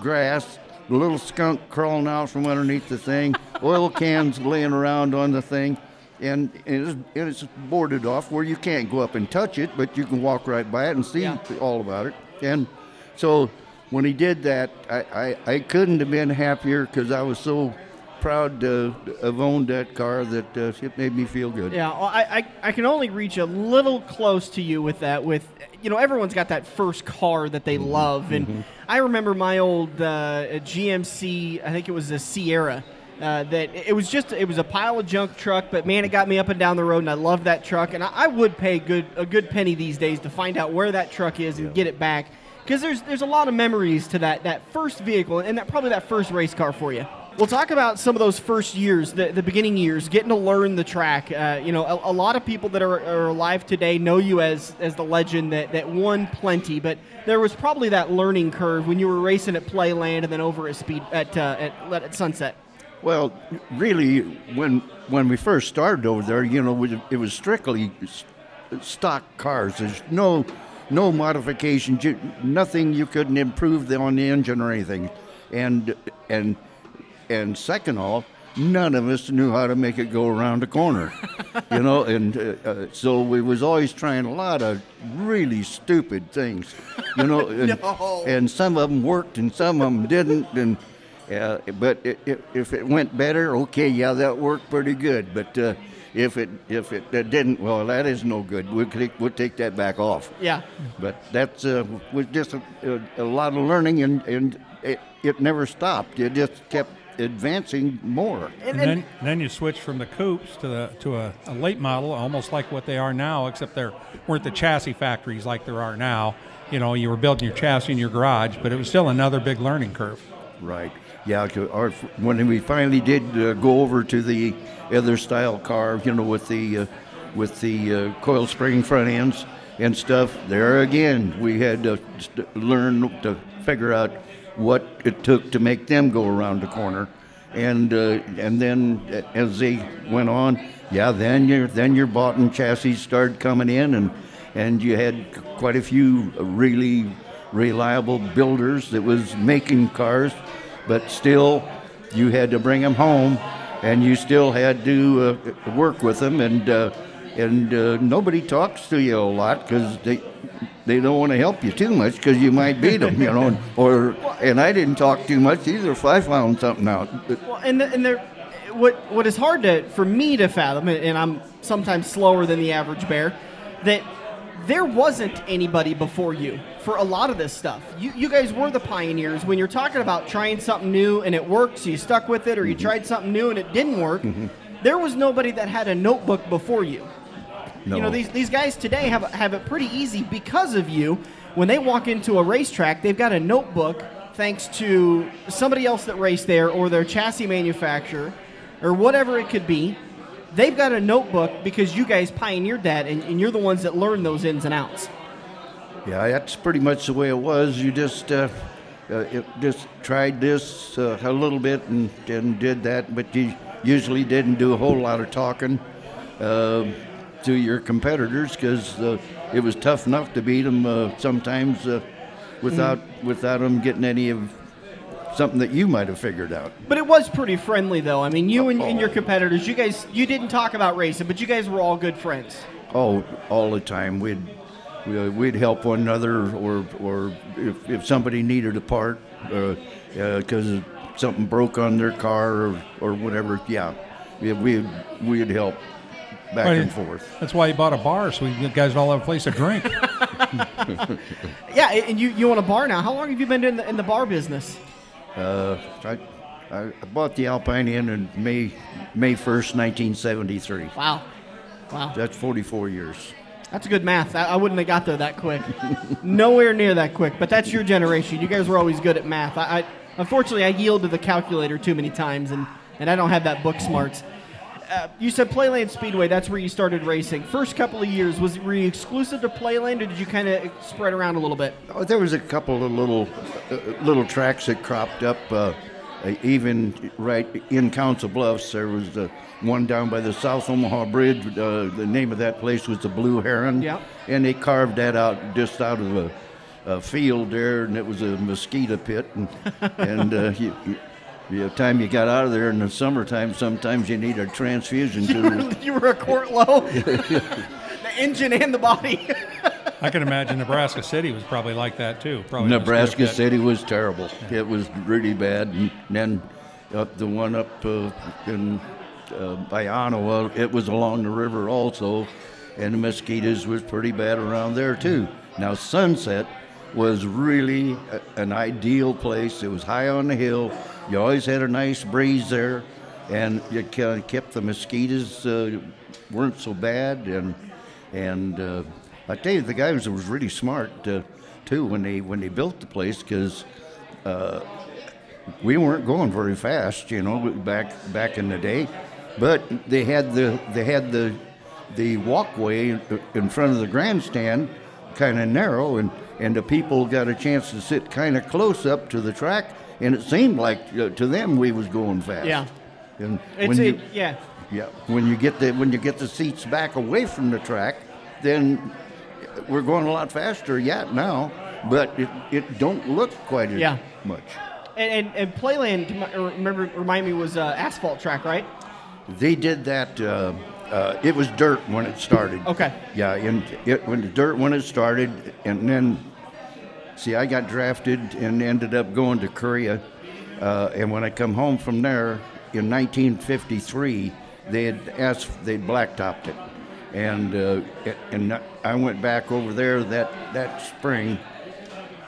grass, a little skunk crawling out from underneath the thing, oil cans laying around on the thing. And it's boarded off where you can't go up and touch it, but you can walk right by it and see all about it. And so when he did that, I couldn't have been happier, because I was so proud to have owned that car that it made me feel good. Yeah, well, I can only reach a little close to you with that. With, everyone's got that first car that they love, and I remember my old GMC. I think it was a Sierra. That it was a pile of junk truck, but man, it got me up and down the road, and I loved that truck. And I would pay a good penny these days to find out where that truck is and get it back, because there's a lot of memories to that first vehicle, and probably that first race car for you. We'll talk about some of those first years, the beginning years, getting to learn the track. A lot of people that are alive today know you as the legend that won plenty, but there was probably that learning curve when you were racing at Playland and then over at Sunset. Well, really, when we first started over there, it was strictly stock cars. There's no no modifications, nothing you couldn't improve on the engine or anything. And second off, none of us knew how to make it go around the corner, and so we was always trying a lot of really stupid things, and some of them worked and some of them didn't, and but if it went better, okay, yeah, that worked pretty good, but if it didn't, well, that is no good. We'll take that back off. Yeah. But that's was just a lot of learning, and it never stopped. It just kept advancing more. And then you switch from the coupes to a late model, almost like what they are now, except there weren't the chassis factories like there are now. You were building your chassis in your garage, but it was still another big learning curve. Right. Yeah. When we finally did go over to the other style car, with the coil spring front ends and stuff, there again we had to learn to figure out what it took to make them go around the corner, and then as they went on, then your bought and chassis started coming in, and you had quite a few really reliable builders that was making cars, but still you had to bring them home, and you still had to work with them, and nobody talks to you a lot because they don't want to help you too much because you might beat them, and I didn't talk too much either if I found something out. Well, and what is hard for me to fathom, and I'm sometimes slower than the average bear, that there wasn't anybody before you for a lot of this stuff. You guys were the pioneers. When you're talking about trying something new and it worked, so you stuck with it, or you tried something new and it didn't work, there was nobody that had a notebook before you. No. These guys today have it pretty easy because of you. When they walk into a racetrack, they've got a notebook thanks to somebody else that raced there or their chassis manufacturer or whatever it could be. They've got a notebook because you guys pioneered that, and you're the ones that learned those ins and outs. Yeah, that's pretty much the way it was. You just tried this a little bit and did that, but you usually didn't do a whole lot of talking to your competitors because it was tough enough to beat them sometimes without them getting any of something that you might have figured out. But it was pretty friendly, though. I mean, you and your competitors, you didn't talk about racing, but you guys were all good friends. Oh, all the time. We'd help one another, or if somebody needed a part because something broke on their car or whatever. Yeah, we'd help back and forth. That's why you bought a bar, so you guys all have a place to drink. Yeah, and you own a bar now. How long have you been in the bar business? I bought the Alpine Inn in May 1st, 1973. Wow. That's 44 years. That's good math. I wouldn't have got there that quick. Nowhere near that quick, but that's your generation. You guys were always good at math. Unfortunately, I yield to the calculator too many times, and I don't have that book smarts. You said Playland Speedway, that's where you started racing. First couple of years, were you exclusive to Playland, or did you kind of spread around a little bit? Oh, there was a couple of little tracks that cropped up, even right in Council Bluffs. There was the one down by the South Omaha Bridge. The name of that place was the Blue Heron. Yeah. And they carved that out just out of a field there, and it was a mosquito pit. And by the time you got out of there in the summertime, sometimes you need a transfusion. You were a quart low? The engine and the body. I can imagine Nebraska City was probably like that, too. Nebraska City was terrible. It was really bad. And then the one up by Ottawa, it was along the river also, and the mosquitoes was pretty bad around there, too. Now, Sunset was really an ideal place. It was high on the hill. You always had a nice breeze there, and it kind of kept the mosquitoes weren't so bad. And I tell you, the guys was really smart too when they built the place, because we weren't going very fast, back in the day. But they had the walkway in front of the grandstand kind of narrow, and the people got a chance to sit kind of close up to the track. And it seemed like to them we was going fast. Yeah. And yeah. When you get the seats back away from the track, then we're going a lot faster yet now, but it don't look quite as much. And Playland, remind me, was asphalt track, right? They did that. It was dirt when it started. Okay. Yeah, when it started, and then, see, I got drafted and ended up going to Korea, and when I come home from there in 1953, they'd blacktopped it, and I went back over there that spring,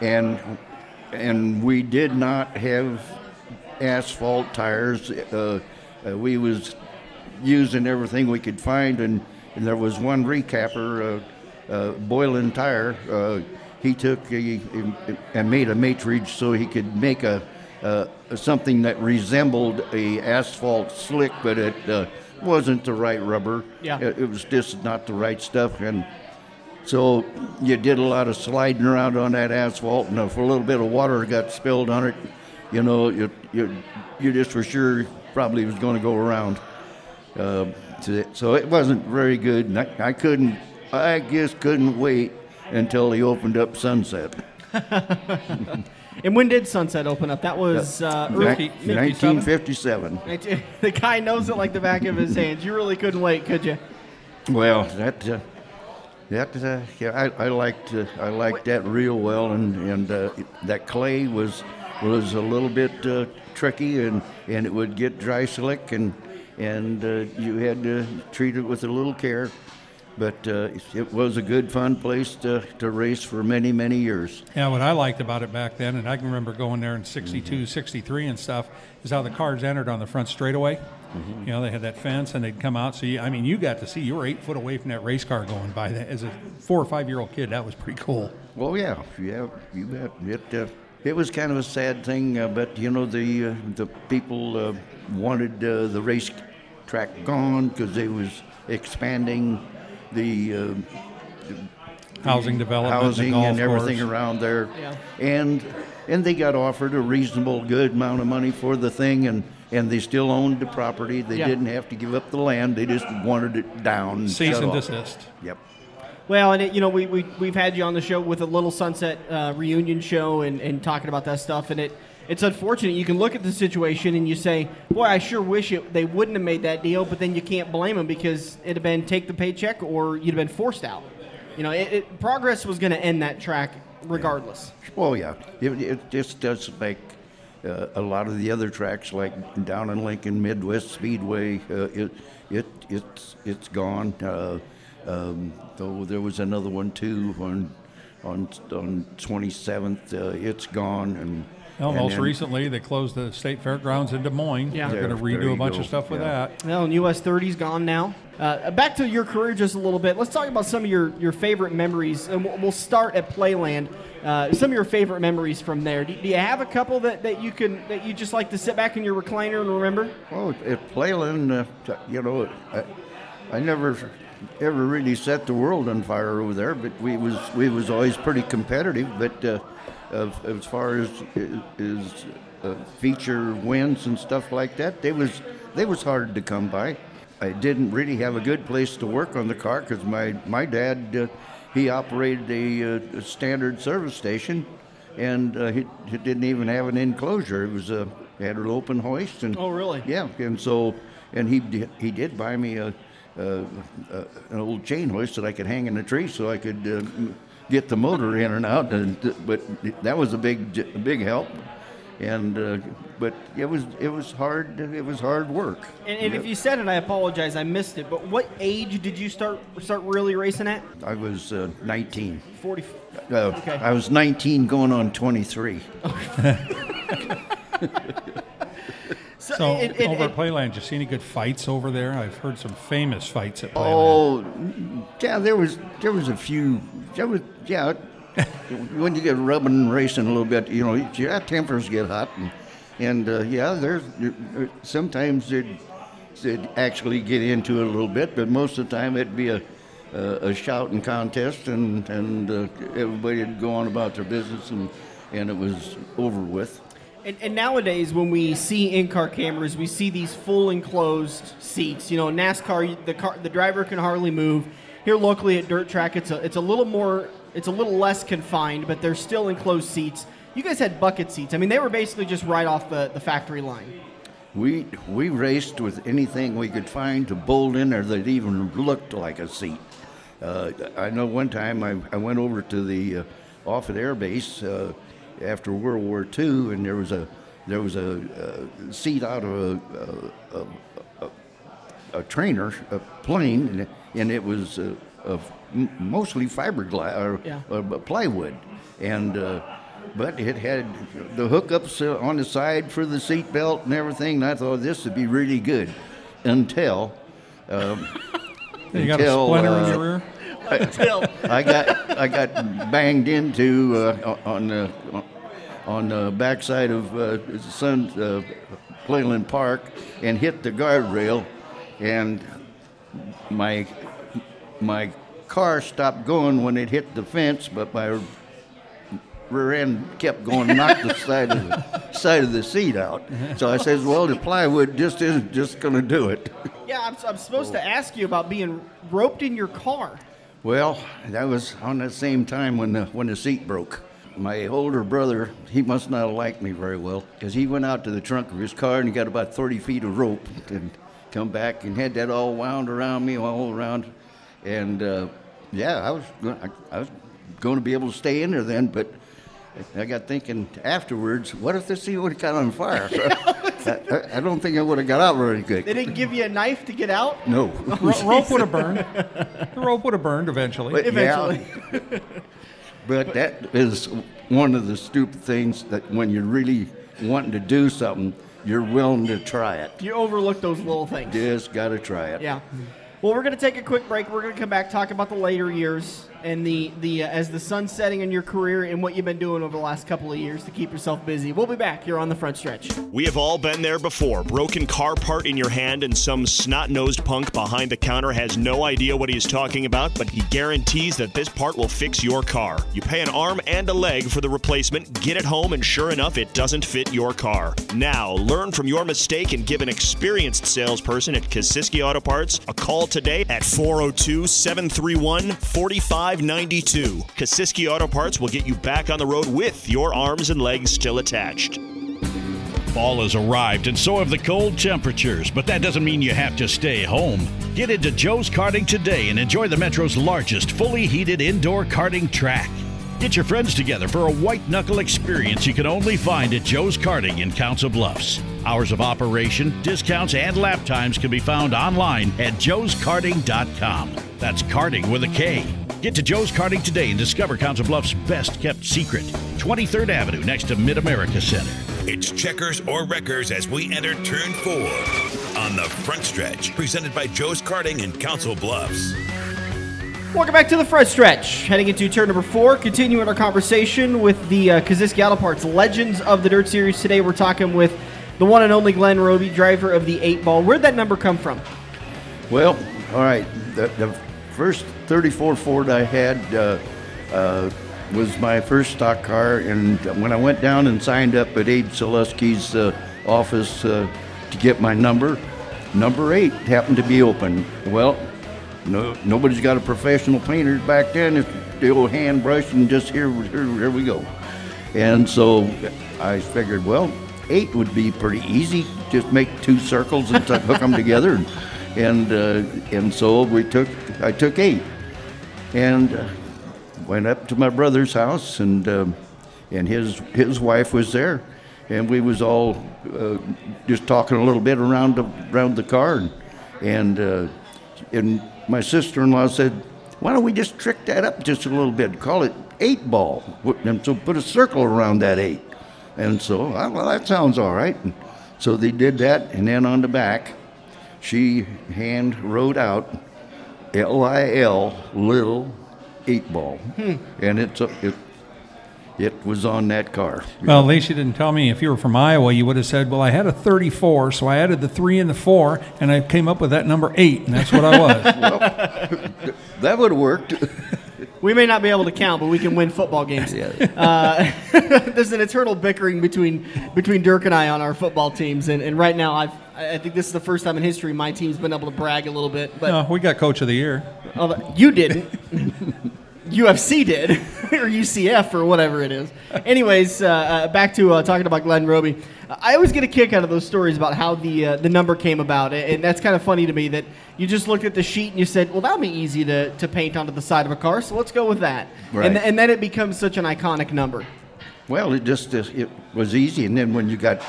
and we did not have asphalt tires. We was using everything we could find, and there was one recapper, Boylan Tire. He took and made a matrix so he could make a something that resembled a asphalt slick, but it wasn't the right rubber. Yeah. It was just not the right stuff, and so you did a lot of sliding around on that asphalt, and if a little bit of water got spilled on it, you know, you just for sure probably was going to go around. So it wasn't very good, and I just couldn't wait until he opened up Sunset. And when did Sunset open up? That was 1957. The guy knows it like the back of his hands. You really couldn't wait, could you? Well, I liked that real well, and that clay was a little bit tricky, and it would get dry slick, and you had to treat it with a little care. But it was a good, fun place to race for many, many years. Yeah, what I liked about it back then, and I can remember going there in 62, 63 and stuff, is how the cars entered on the front straightaway. Mm-hmm. You know, they had that fence, and they'd come out. So, you got to see, you were 8 foot away from that race car going by. As a 4 or 5 year old kid, that was pretty cool. Well, yeah, you bet. It was kind of a sad thing, but, you know, the people wanted the race track gone because they was expanding the housing development, housing and everything course around there, yeah. and they got offered a reasonable, good amount of money for the thing, and they still owned the property. They didn't have to give up the land. They just wanted it down. Cease and desist. Yep. Well, and we've had you on the show with a Little Sunset reunion show and talking about that stuff, and it's unfortunate. You can look at the situation and you say, boy, I sure wish they wouldn't have made that deal, but then you can't blame them because it'd have been take the paycheck or you'd have been forced out. You know, progress was going to end that track regardless. Oh, yeah. It just does make a lot of the other tracks, like down in Lincoln, Midwest Speedway, it's gone. Though there was another one, too, on 27th. It's gone, and most recently, they closed the state fairgrounds in Des Moines. Yeah. They're going to redo a bunch of stuff with that. Well, and US 30's gone now. Back to your career just a little bit. Let's talk about some of your favorite memories. And we'll start at Playland. Some of your favorite memories from there. Do you have a couple that you just like to sit back in your recliner and remember? Well, at Playland, I never ever really set the world on fire over there, but we was always pretty competitive. But as far as feature wins and stuff like that, they was hard to come by. I didn't really have a good place to work on the car because my dad he operated a standard service station, and he didn't even have an enclosure. It was had an open hoist. And oh, really? Yeah, and he did buy me an old chain hoist that I could hang in a tree so I could get the motor in and out, but that was a big help, and but it was hard work. And if you said it, I apologize, I missed it. But what age did you start really racing at? I was 19. 40. Okay. I was 19, going on 23. So over at Playland, did you see any good fights over there? I've heard some famous fights at Playland. Oh, yeah, there was a few. When you get rubbing and racing a little bit, your tempers get hot, and there's sometimes it'd actually get into it a little bit, but most of the time it'd be a shouting contest, and everybody would go on about their business, and it was over with. And nowadays, when we see in-car cameras, we see these full enclosed seats. NASCAR, the driver can hardly move. here locally at Dirt Track, it's a little less confined, but they're still enclosed seats. You guys had bucket seats. I mean, they were basically just right off the factory line. We raced with anything we could find to bolt in there that even looked like a seat. I know one time I went over to the Offutt Air Base after World War II, and there was a seat out of a trainer, a plane, and it was mostly fiberglass or plywood, and but it had the hookups on the side for the seat belt and everything. And I thought this would be really good until you got a splinter in your rear. I got banged into on the backside of Playland Park and hit the guardrail, and my car stopped going when it hit the fence, but my rear end kept going, knocked the side of the seat out. So I says, well, the plywood just isn't just going to do it. Yeah, I'm supposed to ask you about being roped in your car. Well, that was on that same time when the seat broke. My older brother, he must not have liked me very well, because he went out to the trunk of his car and he got about 30 feet of rope and come back and had that all wound around me, all around. And I was going to be able to stay in there then, but I got thinking afterwards, what if this thing would have got on fire? I don't think I would have got out very good. They didn't give you a knife to get out? No. Rope would have burned. The rope would have burned eventually. But, eventually. Yeah. But that is one of the stupid things that when you're really wanting to do something, you're willing to try it. You overlook those little things. Just got to try it. Yeah. Well, we're going to take a quick break. We're going to come back, talk about the later years and the as the sun's setting in your career and what you've been doing over the last couple of years to keep yourself busy. We'll be back here on The Front Stretch. We have all been there before. Broken car part in your hand and some snot-nosed punk behind the counter has no idea what he's talking about, but he guarantees that this part will fix your car. You pay an arm and a leg for the replacement, get it home, and sure enough, it doesn't fit your car. Now, learn from your mistake and give an experienced salesperson at Kosiski Auto Parts a call today at 402-731-4592. Kosiski Auto Parts will get you back on the road with your arms and legs still attached. Fall has arrived, and so have the cold temperatures, but that doesn't mean you have to stay home. Get into Joe's Karting today and enjoy the Metro's largest fully heated indoor karting track. Get your friends together for a white-knuckle experience you can only find at Joe's Karting in Council Bluffs. Hours of operation, discounts, and lap times can be found online at joeskarting.com. That's karting with a K. Get to Joe's Karting today and discover Council Bluffs' best-kept secret, 23rd Avenue next to Mid-America Center. It's checkers or wreckers as we enter turn 4 on The Front Stretch, presented by Joe's Karting in Council Bluffs. Welcome back to The Front Stretch. Heading into turn number 4, continuing our conversation with the Kosiski Auto Parts Legends of the Dirt Series. Today we're talking with the one and only Glen Robey, driver of the 8-ball. Where'd that number come from? Well, all right, the first 34 Ford I had was my first stock car, and when I went down and signed up at Abe Sileski's office to get my number 8 happened to be open. Well, nobody's got a professional painter back then. It's the old hand brush and just here we go. And so I figured, well, 8 would be pretty easy. Just make 2 circles and hook them together, and so I took 8, and went up to my brother's house, and his wife was there, and we was all just talking a little bit around the car, and my sister-in-law said, why don't we just trick that up just a little bit, call it 8-ball, and so put a circle around that 8. And so, well, that sounds all right. And so they did that, and then on the back, she hand wrote out LIL, little 8-ball, and it was on that car. Well, at least you didn't tell me if you were from Iowa, you would have said, well, I had a 34, so I added the 3 and the 4, and I came up with that number 8, and that's what I was. Well, that would have worked. We may not be able to count, but we can win football games. There's an eternal bickering between Dirk and I on our football teams, and right now I think this is the first time in history my team's been able to brag a little bit. But no, we got Coach of the Year. You didn't. UFC did, or UCF, or whatever it is. Anyways, back to talking about Glen Robey. I always get a kick out of those stories about how the number came about, and that's kind of funny to me that you just looked at the sheet and you said, well, that'll be easy to paint onto the side of a car, so let's go with that. Right. And then it becomes such an iconic number. Well, it was easy, and then when you got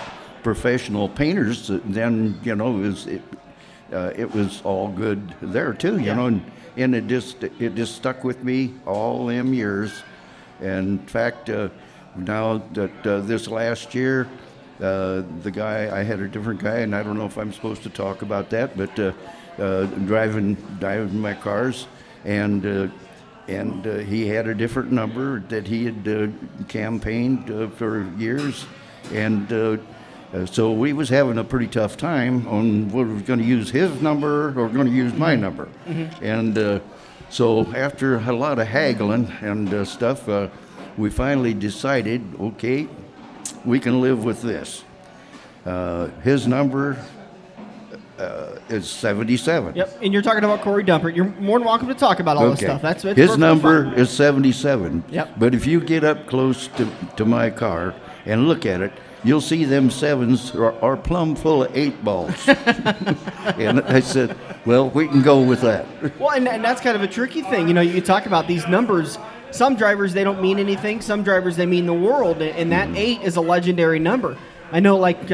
professional painters, then it was all good there too, you know, and it just stuck with me all them years. And in fact, now that this last year, I had a different guy, and I don't know if I'm supposed to talk about that, but driving my cars, and he had a different number that he had campaigned for years, and so we was having a pretty tough time on whether we were going to use his number or going to use my number. Mm-hmm. And so after a lot of haggling and stuff, we finally decided, okay, we can live with this. His number is 77. Yep, and you're talking about Corey Dumpert. You're more than welcome to talk about all this stuff. That's his number is 77. Yep. But if you get up close to my car and look at it, you'll see them sevens are plumb full of 8 balls. And I said, well, we can go with that. Well, and that's kind of a tricky thing. You know, you talk about these numbers. Some drivers, they don't mean anything. Some drivers, they mean the world. And that 8 is a legendary number. I know, like,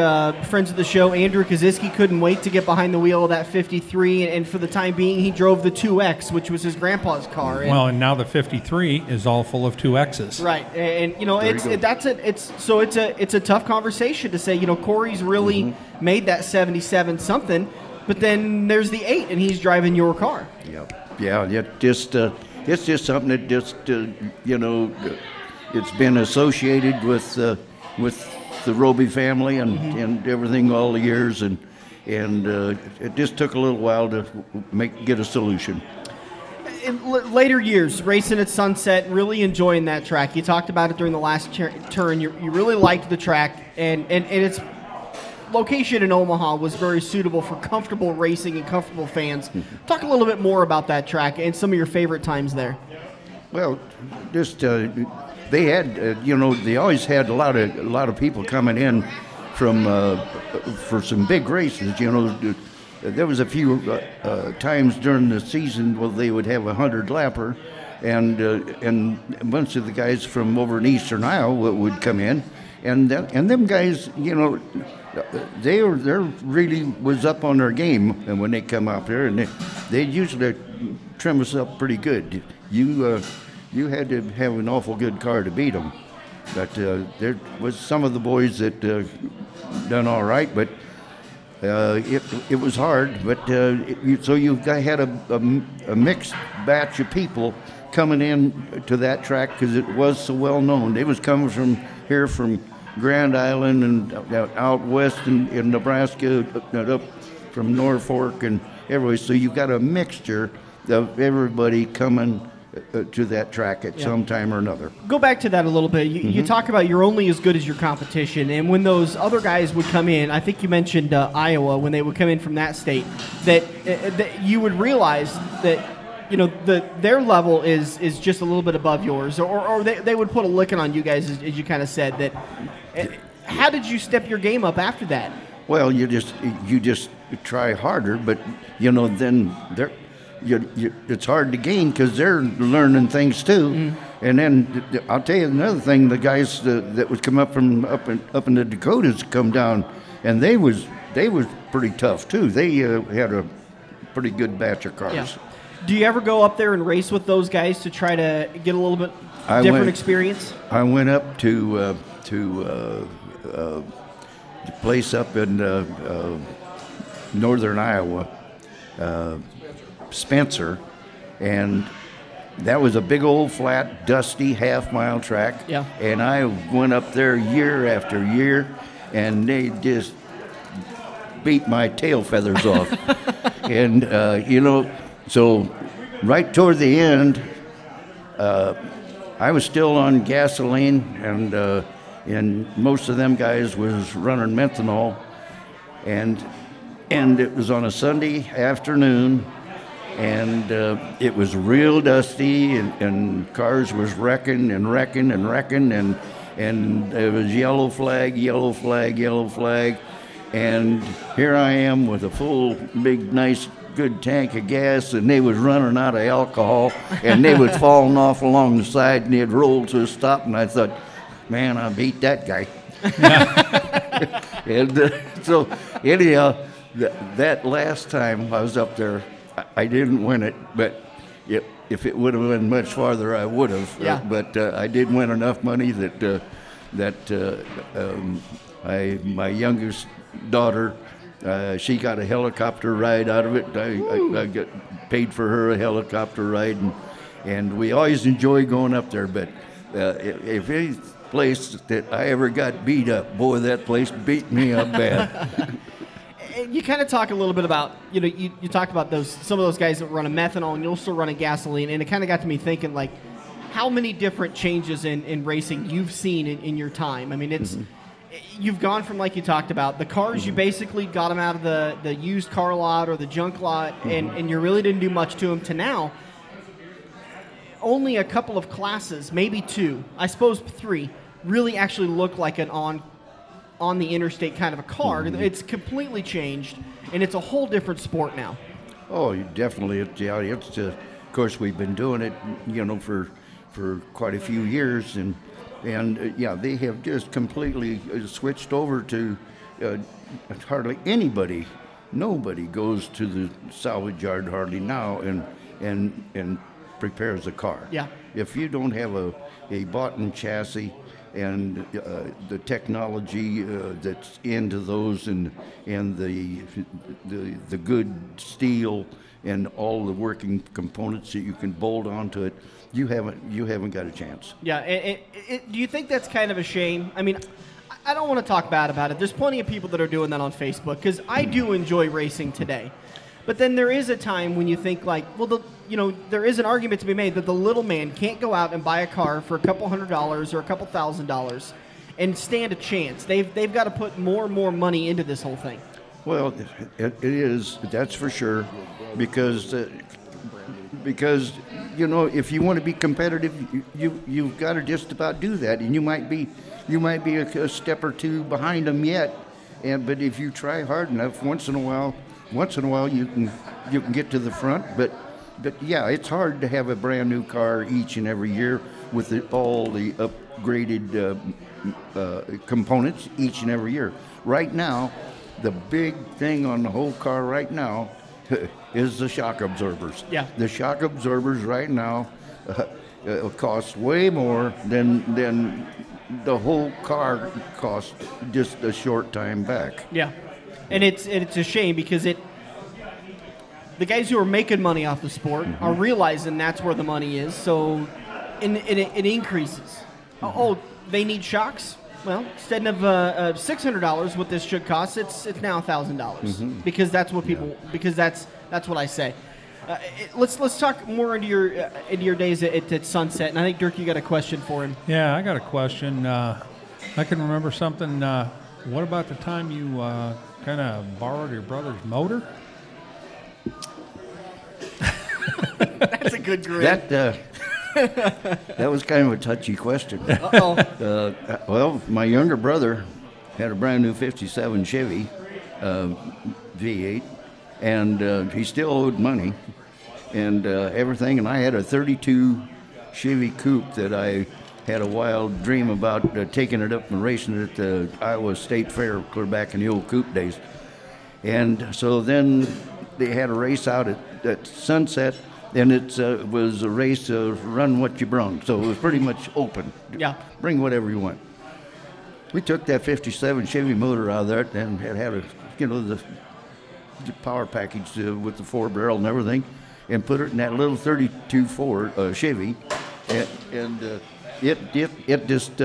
friends of the show, Andrew Kosiski couldn't wait to get behind the wheel of that 53, and for the time being, he drove the 2X, which was his grandpa's car. And now the 53 is all full of 2Xs. Right, and you know, it's a tough conversation to say, you know, Corey's really made that 77 something, but then there's the 8, and he's driving your car. Yeah, it's just something that just it's been associated with the Robey family and everything all the years, and it just took a little while to get a solution. In later years, racing at Sunset, really enjoying that track. You talked about it during the last turn. You really liked the track, and its location in Omaha was very suitable for comfortable racing and comfortable fans. Talk a little bit more about that track and some of your favorite times there. Well, just they had, they always had a lot of people coming in from for some big races. You know, there was a few times during the season where they would have 100-lapper, and a bunch of the guys from over in Eastern Iowa would come in, and them guys, you know, they really was up on their game, and when they come out there, and they usually trim us up pretty good. You had to have an awful good car to beat them. But there was some of the boys that done all right, but it was hard. But so you had a mixed batch of people coming in to that track because it was so well known. They was coming from Grand Island and out west in Nebraska, up from Norfolk and everywhere. So you got a mixture of everybody coming to that track at some time or another. Go back to that a little bit. You talk about you're only as good as your competition, and when those other guys would come in, I think you mentioned Iowa, when they would come in from that state, that you would realize that, you know, their level is just a little bit above yours, or they would put a licking on you guys, as you kind of said. That how did you step your game up after that? Well, you just try harder, but you know, then it's hard to gain because they're learning things too. And then I'll tell you another thing: the guys that would come up from up in the Dakotas come down, and they was pretty tough too. They had a pretty good batch of cars. Yeah. Do you ever go up there and race with those guys to try to get a little bit different experience? I went up to the place up in northern Iowa, Spencer, and that was a big old flat, dusty half-mile track. Yeah. And I went up there year after year, and they just beat my tail feathers off. And you know, so right toward the end, I was still on gasoline, and most of them guys was running methanol, and it was on a Sunday afternoon, and it was real dusty, and cars was wrecking, and it was yellow flag, and here I am with a full, big, nice, good tank of gas, and they was running out of alcohol, and they was falling off along the side, and they'd roll to a stop, and I thought, man, I beat that guy. And so anyhow, that last time I was up there, I didn't win it, but if it would have been much farther, I would have. Yeah. But I did win enough money that my youngest daughter, she got a helicopter ride out of it. I got paid for her a helicopter ride, and we always enjoy going up there. But if any place that I ever got beat up, boy, that place beat me up bad. You kind of talk a little bit about, you talked about some of those guys that run a methanol and you're still running gasoline, and it kind of got to me thinking, like, how many different changes in racing you've seen in your time. I mean, it's you've gone from, like you talked about, the cars, you basically got them out of the used car lot or the junk lot, and you really didn't do much to them, to now only a couple of classes, maybe 2, I suppose 3, really actually look like an on the interstate kind of a car. It's completely changed, and it's a whole different sport now. Oh, definitely. It's of course, we've been doing it, for quite a few years, and they have just completely switched over to hardly nobody goes to the salvage yard hardly now and prepares a car. Yeah. If you don't have a bought-in chassis and the technology that's into those, and the good steel and all the working components that you can bolt onto it, you haven't got a chance. Yeah. Do you think that's kind of a shame? I mean, I don't want to talk bad about it. There's plenty of people that are doing that on Facebook, because I do enjoy racing today. But then there is a time when you think, like, well, there is an argument to be made that the little man can't go out and buy a car for a couple $100 or a couple $1,000 and stand a chance. They've got to put more and more money into this whole thing. Well, it is, that's for sure, because if you want to be competitive, you've got to just about do that, and you might be a step or two behind them yet, but if you try hard enough, once in a while you can get to the front. But yeah, it's hard to have a brand new car each and every year with all the upgraded components each and every year. Right now, the big thing on the whole car right now is the shock absorbers. Yeah. The shock absorbers right now cost way more than the whole car cost just a short time back. Yeah. And it's a shame, because the guys who are making money off the sport are realizing that's where the money is, so it increases. Oh, they need shocks? Well, instead of $600, what this should cost, it's now $1,000, because that's what people because that's what I say. Let's talk more into your days at Sunset, and I think, Dirk, you got a question for him. Yeah, I got a question. I can remember something. What about the time you kind of borrowed your brother's motor? That's a good grin. That was kind of a touchy question. Uh-oh. Well, my younger brother had a brand new 57 Chevy V8, and he still owed money and everything. And I had a 32 Chevy Coupe that I had a wild dream about taking it up and racing it at the Iowa State Fair, clear back in the old Coupe days. And so then they had a race out at Sunset, and it was a race of run what you brung. So it was pretty much open. Yeah. Bring whatever you want. We took that 57 Chevy motor out of there and had a, the power package with the 4-barrel and everything, and put it in that little 32 Ford Chevy, and it just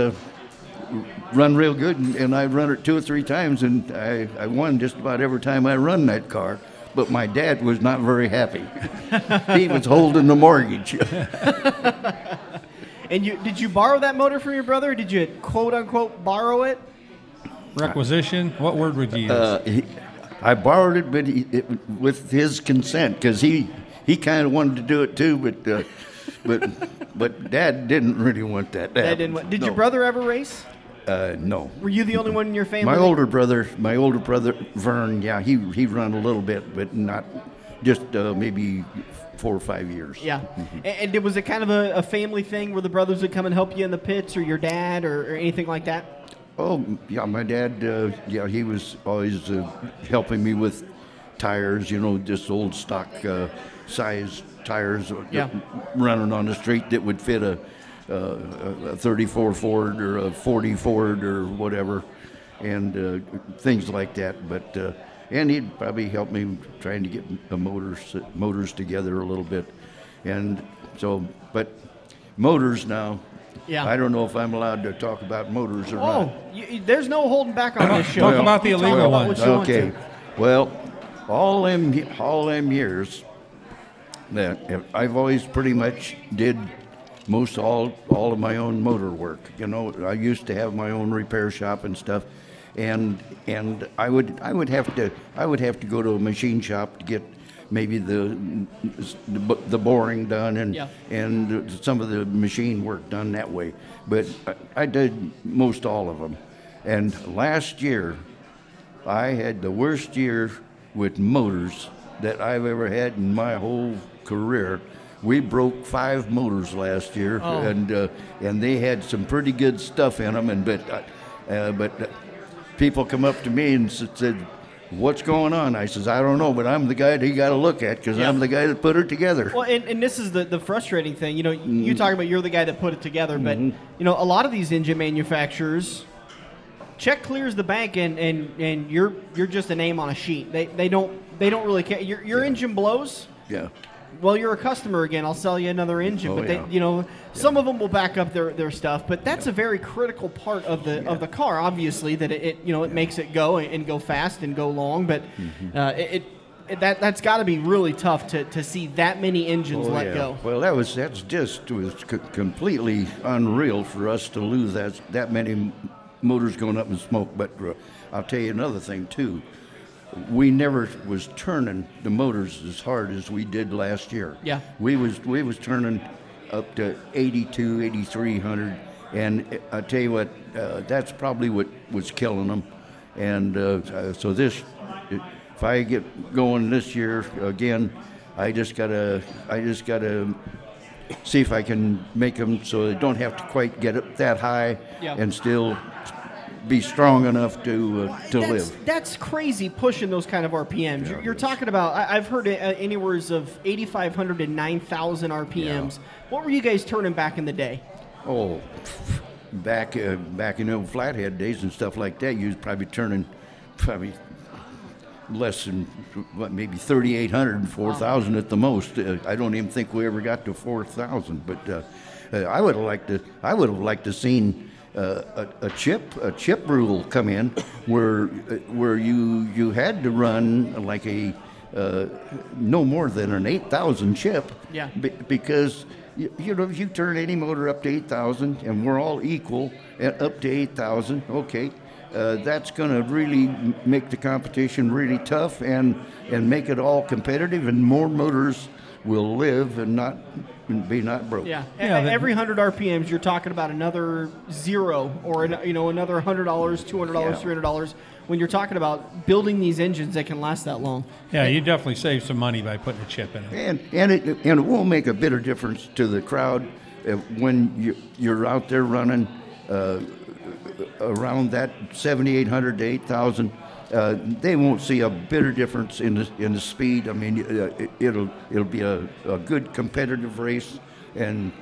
run real good, and I run it 2 or 3 times, and I won just about every time I run that car. but my dad was not very happy. He was holding the mortgage. And did you borrow that motor from your brother, or did you quote unquote borrow it? Requisition? What word would you use? I borrowed it, but with his consent, because he kind of wanted to do it too, but Dad didn't really want that. Did your brother ever race? No. Were you the only one in your family? My older brother Vern, yeah, he run a little bit, but not just maybe 4 or 5 years. Yeah. And was it kind of a family thing where the brothers would come and help you in the pits, or your dad, or anything like that? Oh, yeah, my dad, he was always helping me with tires, just old stock size tires running on the street that would fit a 34 Ford or a 40 Ford or whatever, and things like that. But and he'd probably help me trying to get the motors together a little bit, and so. But motors now. Yeah. I don't know if I'm allowed to talk about motors or not. There's no holding back on this show. Talk about the illegal ones. Okay. Well, all them years that I've always pretty much did most all of my own motor work. I used to have my own repair shop and stuff, and I would have to go to a machine shop to get maybe the boring done and some of the machine work done that way. But I did most all of them. And last year, I had the worst year with motors that I've ever had in my whole career. We broke 5 motors last year, and they had some pretty good stuff in them. But people come up to me and said, "What's going on?" I says, "I don't know, but I'm the guy that you got to look at, because I'm the guy that put it together." Well, and this is the frustrating thing. You talk about you're the guy that put it together, but a lot of these engine manufacturers, check clears the bank, and you're just a name on a sheet. They don't really care. Your engine blows. Yeah. Well, you're a customer again. I'll sell you another engine. Some of them will back up their stuff, but that's a very critical part of the car. Obviously, that it makes it go and go fast and go long. But that's got to be really tough to see that many engines let go. Well, that was completely unreal for us to lose that many motors going up in smoke. But I'll tell you another thing too. We never was turning the motors as hard as we did last year. Yeah. We was turning up to 82, 8300, and I tell you what, that's probably what was killing them. And so if I get going this year again, I just gotta see if I can make them so they don't have to quite get up that high and still be strong enough to live. That's crazy, pushing those kind of RPMs. You're talking about, I've heard anywhere of 8,500 to 9,000 RPMs. Yeah. What were you guys turning back in the day? Oh, back in old flathead days and stuff like that, you was probably turning less than maybe 3,800, 4,000 at the most. I don't even think we ever got to 4,000. But I would have liked to seen a chip rule come in where you had to run like a no more than an 8,000 chip. Yeah. Because if you turn any motor up to 8,000 and we're all equal at up to 8,000, okay, that's going to really make the competition really tough and make it all competitive, and more motors will live and not broke. Yeah. Every 100 RPMs, you're talking about another zero, or another $100, $200, $300. When you're talking about building these engines that can last that long. Yeah, you definitely save some money by putting a chip in it. And it will make a bit of difference to the crowd when you're out there running around that 7,800 to 8,000. They won't see a bit of difference in the speed. I mean, it'll be a good competitive race, and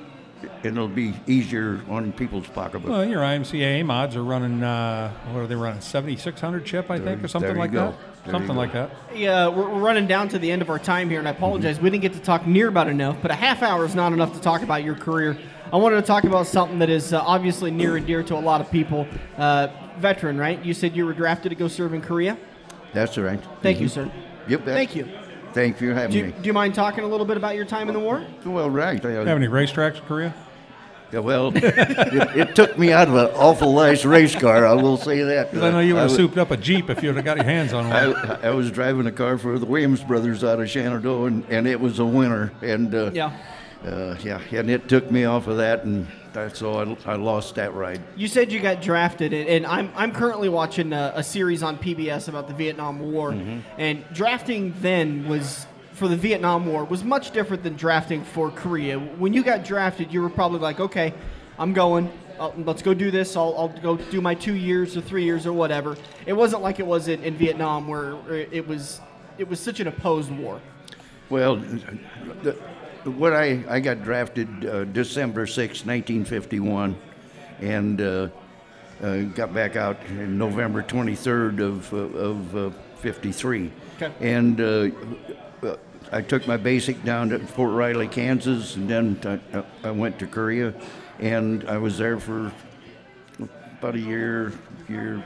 it'll be easier on people's pocketbook. Well, your IMCA mods are running, what are they running, 7,600 chip, I think, or something like that? Something like that. Yeah, we're running down to the end of our time here, and I apologize. We didn't get to talk near about enough, but a half hour is not enough to talk about your career. I wanted to talk about something that is obviously near and dear to a lot of people. Veteran, right? You said you were drafted to go serve in Korea? That's right. Thank you, sir. Yep. Thank you. Thank you for having me. Do you mind talking a little bit about your time in the war? Well, right. Do you have any racetracks in Korea? Yeah, well, it took me out of an awful nice race car, I will say that. Because I know you would have souped up a Jeep if you would have got your hands on one. I was driving a car for the Williams brothers out of Shenandoah, and it was a winner. And and it took me off of that, and so I lost that ride. You said you got drafted, and I'm currently watching a series on PBS about the Vietnam War, and drafting then was, for the Vietnam War, was much different than drafting for Korea. When you got drafted, you were probably like, okay, I'm going. Let's go do this. I'll go do my 2 years or 3 years or whatever. It wasn't like it was in Vietnam, where it was such an opposed war. Well, I got drafted December 6, 1951, and got back out in November 23rd of 53. Okay. And I took my basic down to Fort Riley, Kansas, and then I went to Korea, and I was there for about a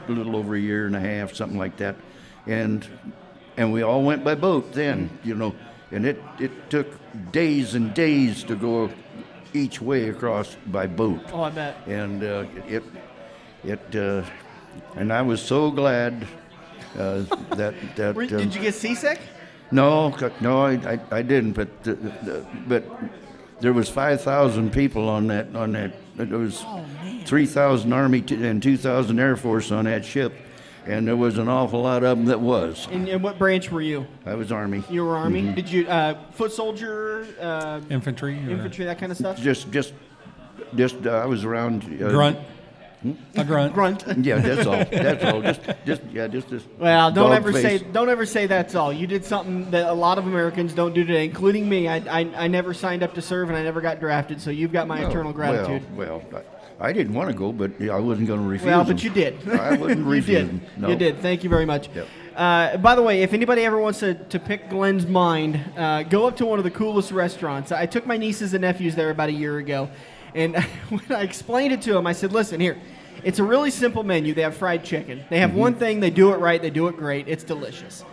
little over a year and a half, something like that, and we all went by boat then, and it took days and days to go each way across by boat. Oh, I bet. And and I was so glad that. Did you get seasick? No, I didn't. But there was 5,000 people on that. There was 3,000 Army and 2,000 Air Force on that ship, and there was an awful lot of them that was. And what branch were you? I was Army. You were Army. Mm-hmm. Did you foot soldier? Infantry, that kind of stuff. Just I was around. Grunt. A grunt. Grunt. Yeah, that's all. That's all. Just. Well, don't ever say that's all. You did something that a lot of Americans don't do today, including me. I never signed up to serve, and I never got drafted. So you've got my eternal gratitude. Well, I didn't want to go, but I wasn't going to refuse. Well, but you did. I wouldn't refuse. You did. No. You did. Thank you very much. Yep. By the way, if anybody ever wants to pick Glen's mind, go up to one of the coolest restaurants. I took my nieces and nephews there about a year ago. And when I explained it to them, I said, listen, here, it's a really simple menu. They have fried chicken. They have one thing. They do it right. They do it great. It's delicious.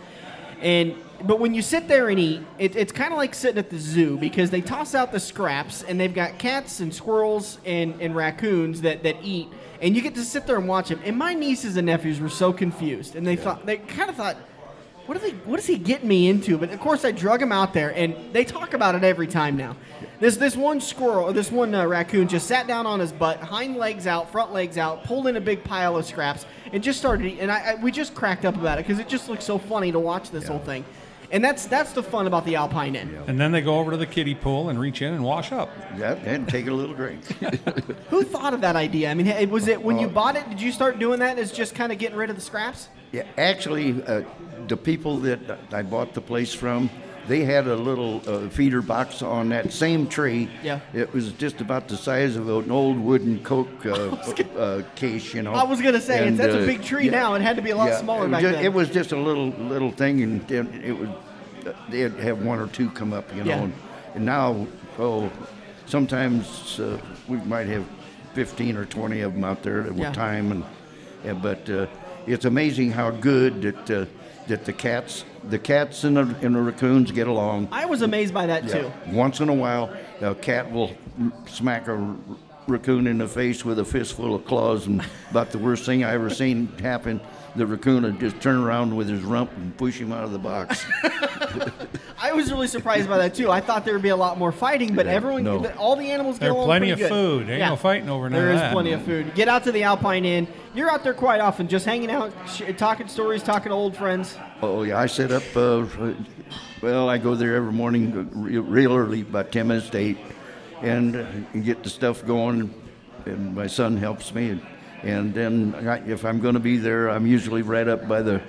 But when you sit there and eat, it's kind of like sitting at the zoo, because they toss out the scraps, and they've got cats and squirrels and raccoons that eat, and you get to sit there and watch them. And my nieces and nephews were so confused, and they kind of thought, what is he getting me into? But of course, I drug him out there, and they talk about it every time now. This one squirrel, or this one raccoon, just sat down on his butt, hind legs out, front legs out, pulled in a big pile of scraps, and just started eating. And we just cracked up about it, because it just looks so funny to watch this whole thing. And that's the fun about the Alpine Inn. Yeah. And then they go over to the kiddie pool and reach in and wash up. Yeah, and take a little drink. Who thought of that idea? I mean, was it when you bought it? Did you start doing that as just kind of getting rid of the scraps? Yeah, actually, the people that I bought the place from, they had a little feeder box on that same tree. Yeah. It was just about the size of an old wooden Coke case, I was going to say, that's a big tree now. It had to be a lot smaller back then. It was just a little thing, and it was they'd have one or two come up, And now, sometimes we might have 15 or 20 of them out there at one time, but it's amazing how good that the cats and the raccoons get along. I was amazed by that too. Once in a while, a cat will smack a raccoon in the face with a fistful of claws, and about the worst thing I ever seen happen, the raccoon would just turn around with his rump and push him out of the box. I was really surprised by that too. I thought there would be a lot more fighting, but all the animals get along pretty good. There's plenty of food. Ain't no fighting over none of that. There is plenty of food. Get out to the Alpine Inn. You're out there quite often, just hanging out, talking stories, talking to old friends. Oh yeah, I set up. I go there every morning, real early, about 10 minutes to 8, and get the stuff going. And my son helps me, and then if I'm going to be there, I'm usually right up by the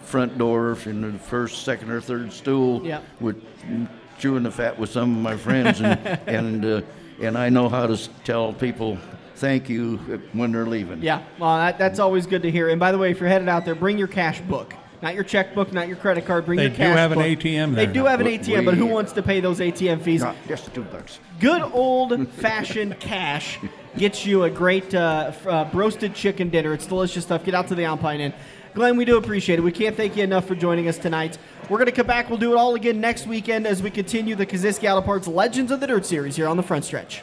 front door in the first, second, or third stool, with chewing the fat with some of my friends, and I know how to tell people thank you when they're leaving. Yeah, well, that's always good to hear. And by the way, if you're headed out there, bring your cash book. Not your checkbook, not your credit card. Bring your cash book. They do have an ATM there. They do have an ATM, but who wants to pay those ATM fees? No, just $2. Good old-fashioned cash gets you a great roasted chicken dinner. It's delicious stuff. Get out to the Alpine Inn. Glenn, we do appreciate it. We can't thank you enough for joining us tonight. We're going to come back. We'll do it all again next weekend as we continue the Kosiski Auto Parts Legends of the Dirt series here on the Front Stretch.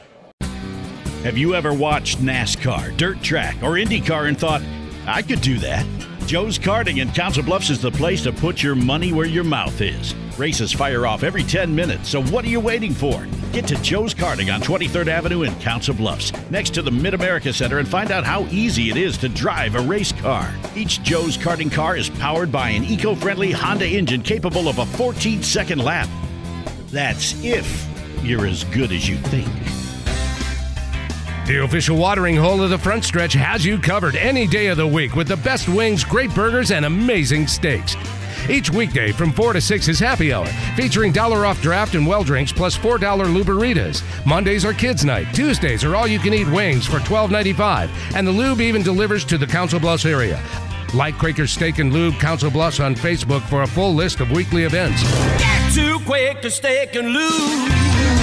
Have you ever watched NASCAR, dirt track, or IndyCar and thought, I could do that? Joe's Karting in Council Bluffs is the place to put your money where your mouth is. Races fire off every 10 minutes, so what are you waiting for? Get to Joe's Karting on 23rd Avenue in Council Bluffs, next to the Mid-America Center, and find out how easy it is to drive a race car. Each Joe's Karting car is powered by an eco-friendly Honda engine capable of a 14-second lap. That's if you're as good as you think. The official watering hole of the Front Stretch has you covered any day of the week with the best wings, great burgers, and amazing steaks. Each weekday from 4 to 6 is happy hour, featuring $1 off draft and well drinks plus $4 Luberitas. Mondays are kids' night. Tuesdays are all-you-can-eat wings for $12.95, and the lube even delivers to the Council Bluffs area. Like Quaker Steak and Lube Council Bluffs on Facebook for a full list of weekly events. Get to Quaker Steak and Lube.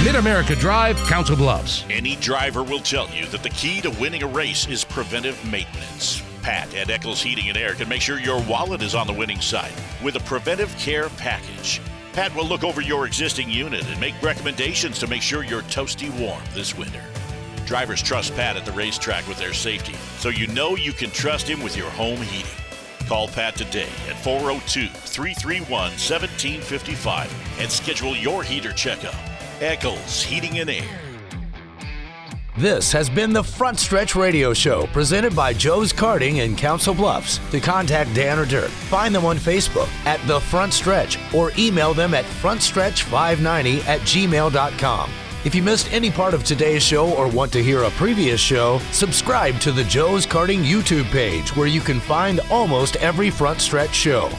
Mid-America Drive, Council Bluffs. Any driver will tell you that the key to winning a race is preventive maintenance. Pat at Eccles Heating and Air can make sure your wallet is on the winning side with a preventive care package. Pat will look over your existing unit and make recommendations to make sure you're toasty warm this winter. Drivers trust Pat at the racetrack with their safety, so you know you can trust him with your home heating. Call Pat today at 402-331-1755 and schedule your heater checkup. Eccles Heating and Air. This has been the Front Stretch Radio Show presented by Joe's Karting in Council Bluffs. To contact Dan or Dirk, find them on Facebook at The Front Stretch or email them at frontstretch590@gmail.com. If you missed any part of today's show or want to hear a previous show, subscribe to the Joe's Karting YouTube page where you can find almost every Front Stretch show.